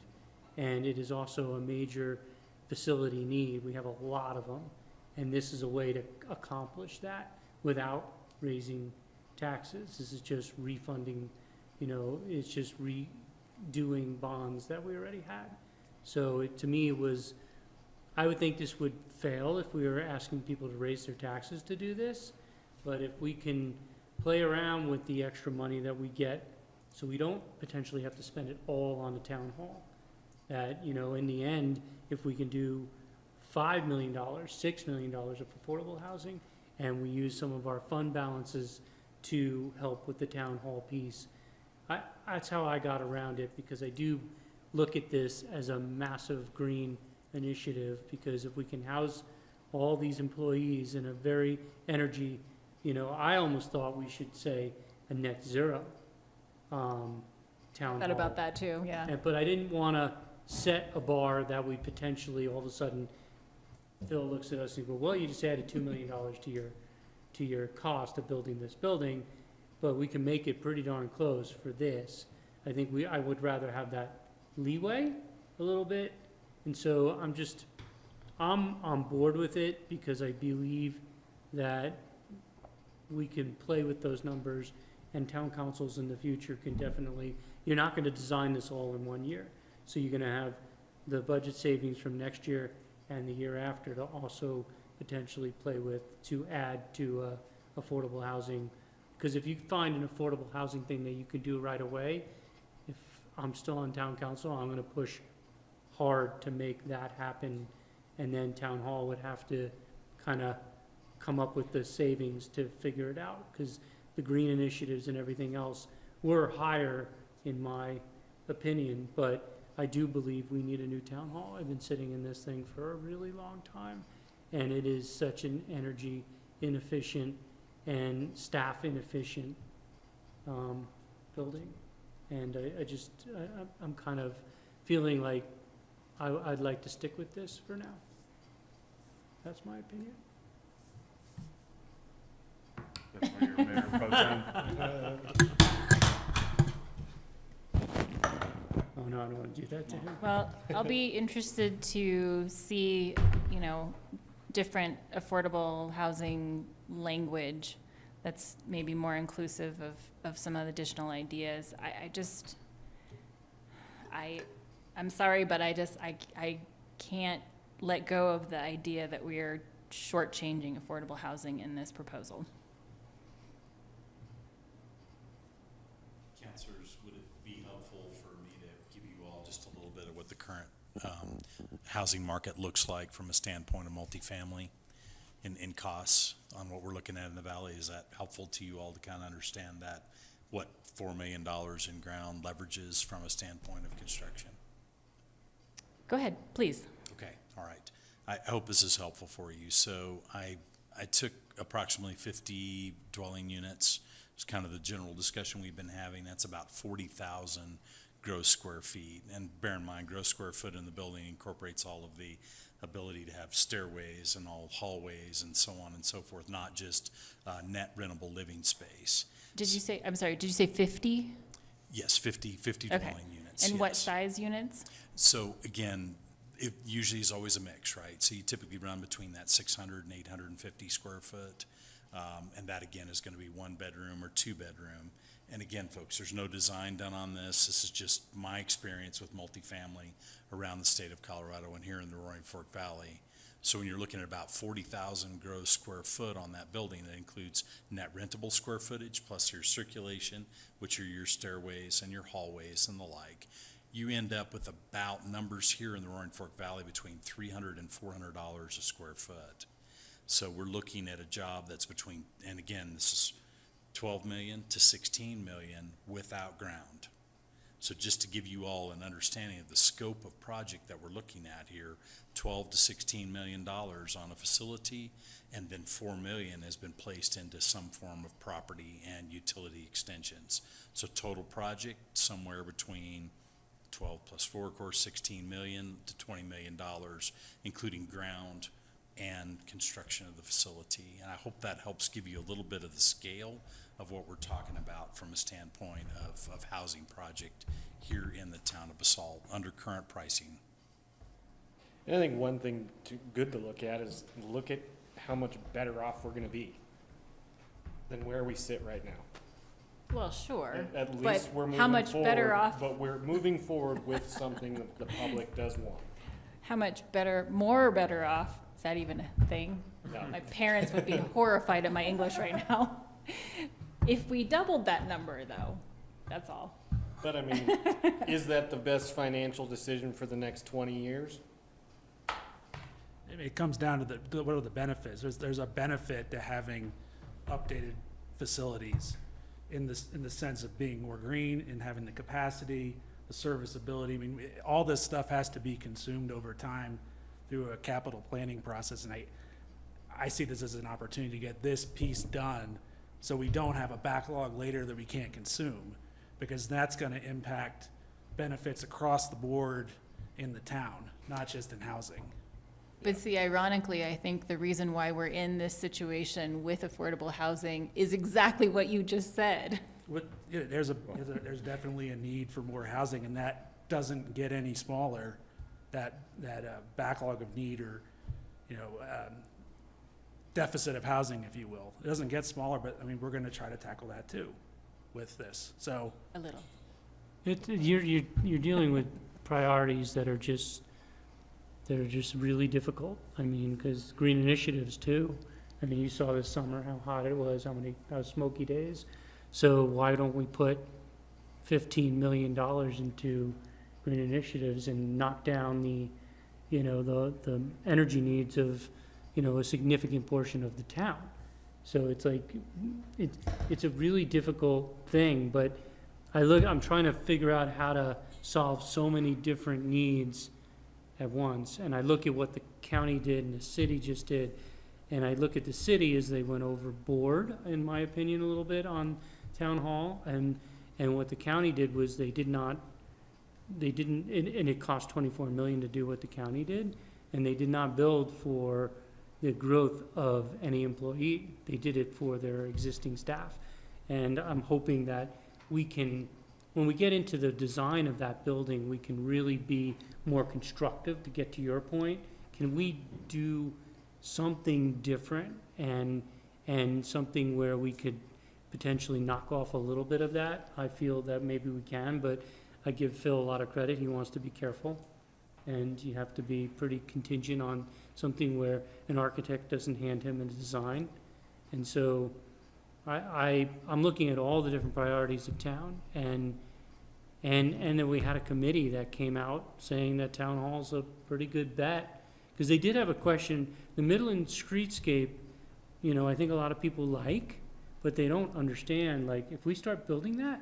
and it is also a major facility need. We have a lot of them, and this is a way to accomplish that without raising taxes. This is just refunding, it's just redoing bonds that we already had. So to me, I would think this would fail if we were asking people to raise their taxes to do this, but if we can play around with the extra money that we get, so we don't potentially have to spend it all on the town hall, that, in the end, if we can do $5 million, $6 million of affordable housing, and we use some of our fund balances to help with the town hall piece, that's how I got around it, because I do look at this as a massive green initiative, because if we can house all these employees in a very energy, I almost thought we should say a net zero town hall. Thought about that too, yeah. But I didn't want to set a bar that we potentially all of a sudden, Phil looks at us and goes, well, you just added $2 million to your cost of building this building, but we can make it pretty darn close for this. I think I would rather have that leeway a little bit. And so I'm on board with it, because I believe that we can play with those numbers, and town councils in the future can definitely, you're not going to design this all in 1 year. So you're going to have the budget savings from next year and the year after to also potentially play with to add to affordable housing. Because if you find an affordable housing thing that you can do right away, if I'm still on town council, I'm gonna push hard to make that happen. And then town hall would have to kind of come up with the savings to figure it out. Because the green initiatives and everything else were higher, in my opinion, but I do believe we need a new town hall. I've been sitting in this thing for a really long time, and it is such an energy inefficient and staff inefficient building. And I'm kind of feeling like I'd like to stick with this for now. That's my opinion. That's why you're Mayor Pro Tem. Oh, no, I don't want to do that to him. Well, I'll be interested to see, you know, different affordable housing language that's maybe more inclusive of some of the additional ideas. I'm sorry, but I can't let go of the idea that we are shortchanging affordable housing in this proposal. Councilors, would it be helpful for me to give you all just a little bit of what the current housing market looks like from a standpoint of multifamily in costs on what we're looking at in the valley? Is that helpful to you all to kind of understand that, what $4 million in ground leverages from a standpoint of construction? Go ahead, please. Okay, all right. I hope this is helpful for you. So I took approximately 50 dwelling units. It's kind of the general discussion we've been having. That's about 40,000 gross square feet. And bear in mind, gross square foot in the building incorporates all of the ability to have stairways and all hallways and so on and so forth, not just net rentable living space. Did you say, I'm sorry, did you say 50? Yes, 50 Okay. dwelling units. And yes. what size units? So again, it usually is always a mix, right? So you typically run between that 600 and 850 square foot. And that again is going to be 1 bedroom or 2 bedroom. And again, folks, there's no design done on this. This is just my experience with multifamily around the state of Colorado and here in the Roaring Fork Valley. So when you're looking at about 40,000 gross square foot on that building, that includes net rentable square footage plus your circulation, which are your stairways and your hallways and the like. You end up with about numbers here in the Roaring Fork Valley between $300 and $400 a square foot. So we're looking at a job that's between, and again, this is 12 million to 16 million without ground. So just to give you all an understanding of the scope of project that we're looking at here, 12 to 16 million dollars on a facility, and then 4 million has been placed into some form of property and utility extensions. So total project somewhere between 12 plus 4, of course, 16 million to 20 million dollars, including ground and construction of the facility. And I hope that helps give you a little bit of the scale of what we're talking about from a standpoint of housing project here in the town of Basalt under current pricing. And I think one thing good to look at is look at how much better off we're gonna be than where we sit right now. Well, sure. At but least we're moving how much forward, better off? but we're moving forward with something that the public does want. How much better, more better off? Is that even a thing? No. My parents would be horrified at my English right now. If we doubled that number, though, that's all. But I mean, is that the best financial decision for the next 20 years? It comes down to what are the benefits? There's a benefit to having updated facilities in the sense of being more green and having the capacity, the serviceability. I mean, all this stuff has to be consumed over time through a capital planning process, and I see this as an opportunity to get this piece done so we don't have a backlog later that we can't consume, because that's going to impact benefits across the board in the town, not just in housing. But see, ironically, I think the reason why we're in this situation with affordable housing is exactly what you just said. There's definitely a need for more housing, and that doesn't get any smaller. That backlog of need, or deficit of housing, if you will, it doesn't get smaller. But I mean, we're going to try to tackle that too, with this. So a little. You're dealing with priorities that are just that are just really difficult. I mean, because green initiatives too. I mean, you saw this summer how hot it was, how smoky days. So why don't we put $15 million into green initiatives and knock down the energy needs of, a significant portion of the town? So it's like, it's a really difficult thing, but I'm trying to figure out how to solve so many different needs at once. And I look at what the county did and the city just did, and I look at the city as they went overboard, in my opinion, a little bit on town hall, and what the county did was they didn't, and it cost $24 million to do what the county did, and they did not build for the growth of any employee. They did it for their existing staff. And I'm hoping that we can, when we get into the design of that building, we can really be more constructive, to get to your point. Can we do something different and something where we could potentially knock off a little bit of that? I feel that maybe we can, but I give Phil a lot of credit. He wants to be careful, and you have to be pretty contingent on something where an architect doesn't hand him a design. And so I'm looking at all the different priorities of town, and then we had a committee that came out saying that town hall's a pretty good bet, because they did have a question. The Midland Streetscape, I think a lot of people like, but they don't understand, like, if we start building that,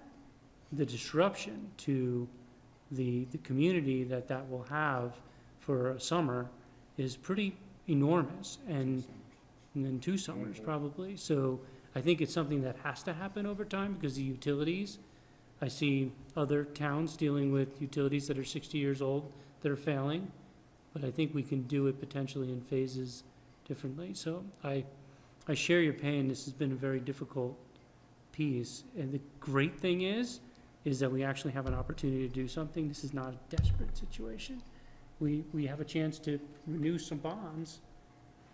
the disruption to the community that will have for a summer is pretty enormous, and then 2 summers probably. So I think it's something that has to happen over time, because the utilities, I see other towns dealing with utilities that are 60 years old that are failing, but I think we can do it potentially in phases differently. So I share your pain. This has been a very difficult piece, and the great thing is that we actually have an opportunity to do something. This is not a desperate situation. We have a chance to renew some bonds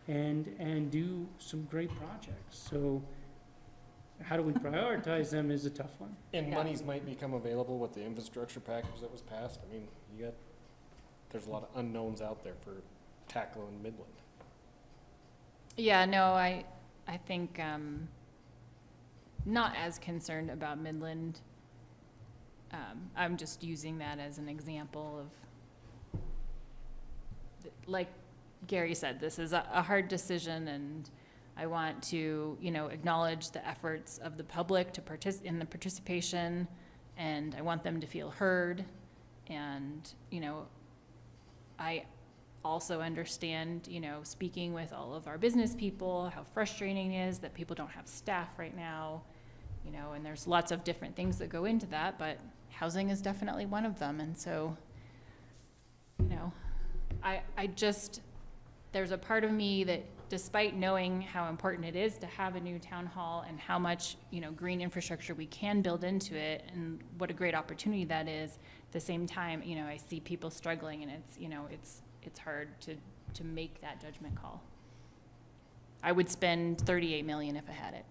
and do some great projects. So how do we prioritize them is a tough one. And monies might become available with the infrastructure package that was passed. I mean, there's a lot of unknowns out there for tackling Midland. Yeah, no, I think, not as concerned about Midland. I'm just using that as an example of, like Gary said, this is a hard decision, and I want to, acknowledge the efforts of the public to in the participation, and I want them to feel heard. And, I also understand, speaking with all of our business people, how frustrating it is that people don't have staff right now, and there's lots of different things that go into that, but housing is definitely one of them. And so, there's a part of me that, despite knowing how important it is to have a new town hall and how much, green infrastructure we can build into it and what a great opportunity that is, at the same time, I see people struggling, and it's hard to make that judgment call. I would spend $38 million if I had it.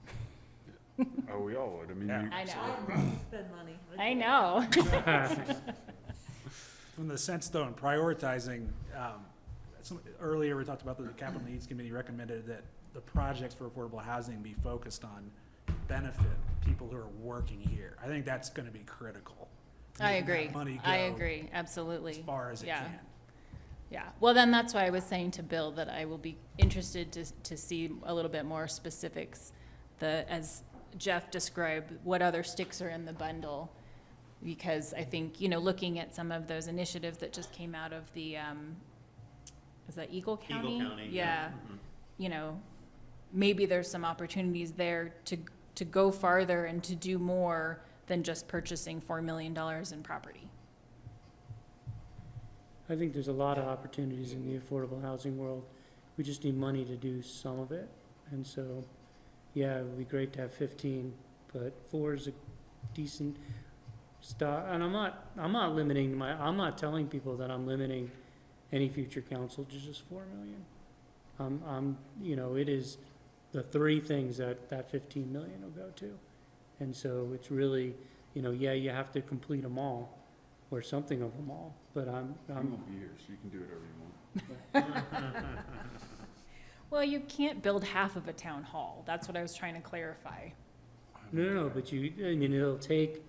Oh, we all would. I mean, I know. I'd rather spend money. I know. From the sense though, in prioritizing, earlier we talked about the Capital Needs Committee recommended that the projects for affordable housing be focused on benefit people who are working here. I think that's going to be critical. I agree. Money I go agree. Absolutely. as far as it can. Yeah. Well, then that's why I was saying to Bill that I will be interested to see a little bit more specifics, as Jeff described, what other sticks are in the bundle, because I think, looking at some of those initiatives that just came out of the, is that Eagle County? Eagle County, Yeah. Mhm. Maybe there's some opportunities there to go farther and to do more than just purchasing $4 million in property. I think there's a lot of opportunities in the affordable housing world. We just need money to do some of it. And so, yeah, it would be great to have 15, but 4 is a decent start. And I'm not limiting I'm not telling people that I'm limiting any future council to just 4 million. It is the 3 things that 15 million will go to. And so it's really, you have to complete them all. or something of them all, but You I'm, won't be here, so you can do whatever you want. Well, you can't build half of a town hall. That's what I was trying to clarify. no, but I mean, it'll take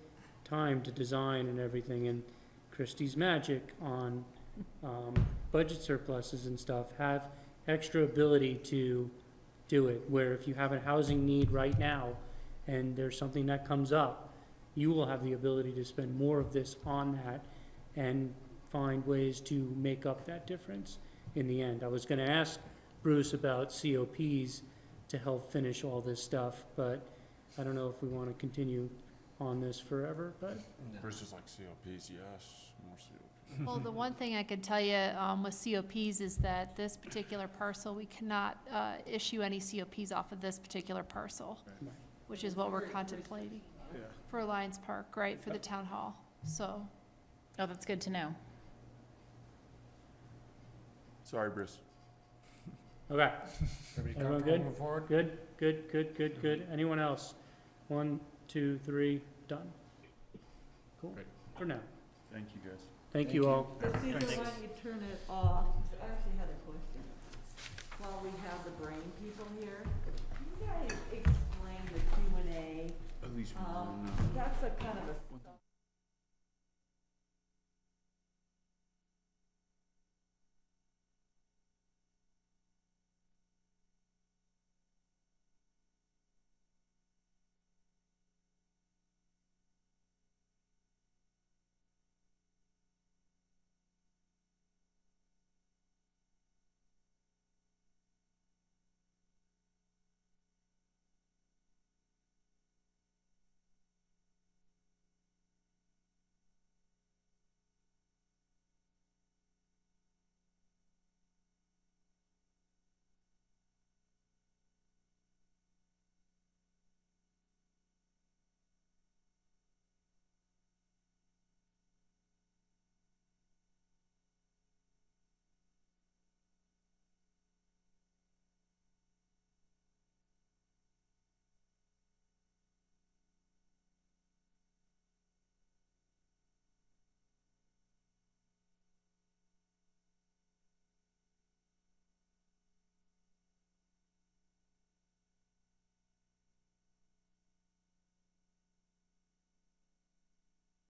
time to design and everything, and Christie's magic on, budget surpluses and stuff have extra ability to do it, where if you have a housing need right now, and there's something that comes up, you will have the ability to spend more of this on that, and find ways to make up that difference in the end. I was gonna ask Bruce about COPs to help finish all this stuff, but I don't know if we wanna continue on this forever, but. Bruce is like COPs, yes, more COPs. Well, the one thing I could tell you with COPs is that this particular parcel, we cannot issue any COPs off of this particular parcel, which is what we're contemplating Yeah. for Lions Park, right, for the town hall, so. Oh, that's good to know. Sorry, Bruce. Okay, Everybody everyone comfortable good? moving forward? Good. Anyone else? 1, 2, 3, done. Cool, Great. for now. Thank you, guys. Thank you all. Susan, when you turn it off, I actually had a question. While we have the brain people here, can you guys explain the Q&A? At least That's a kind of a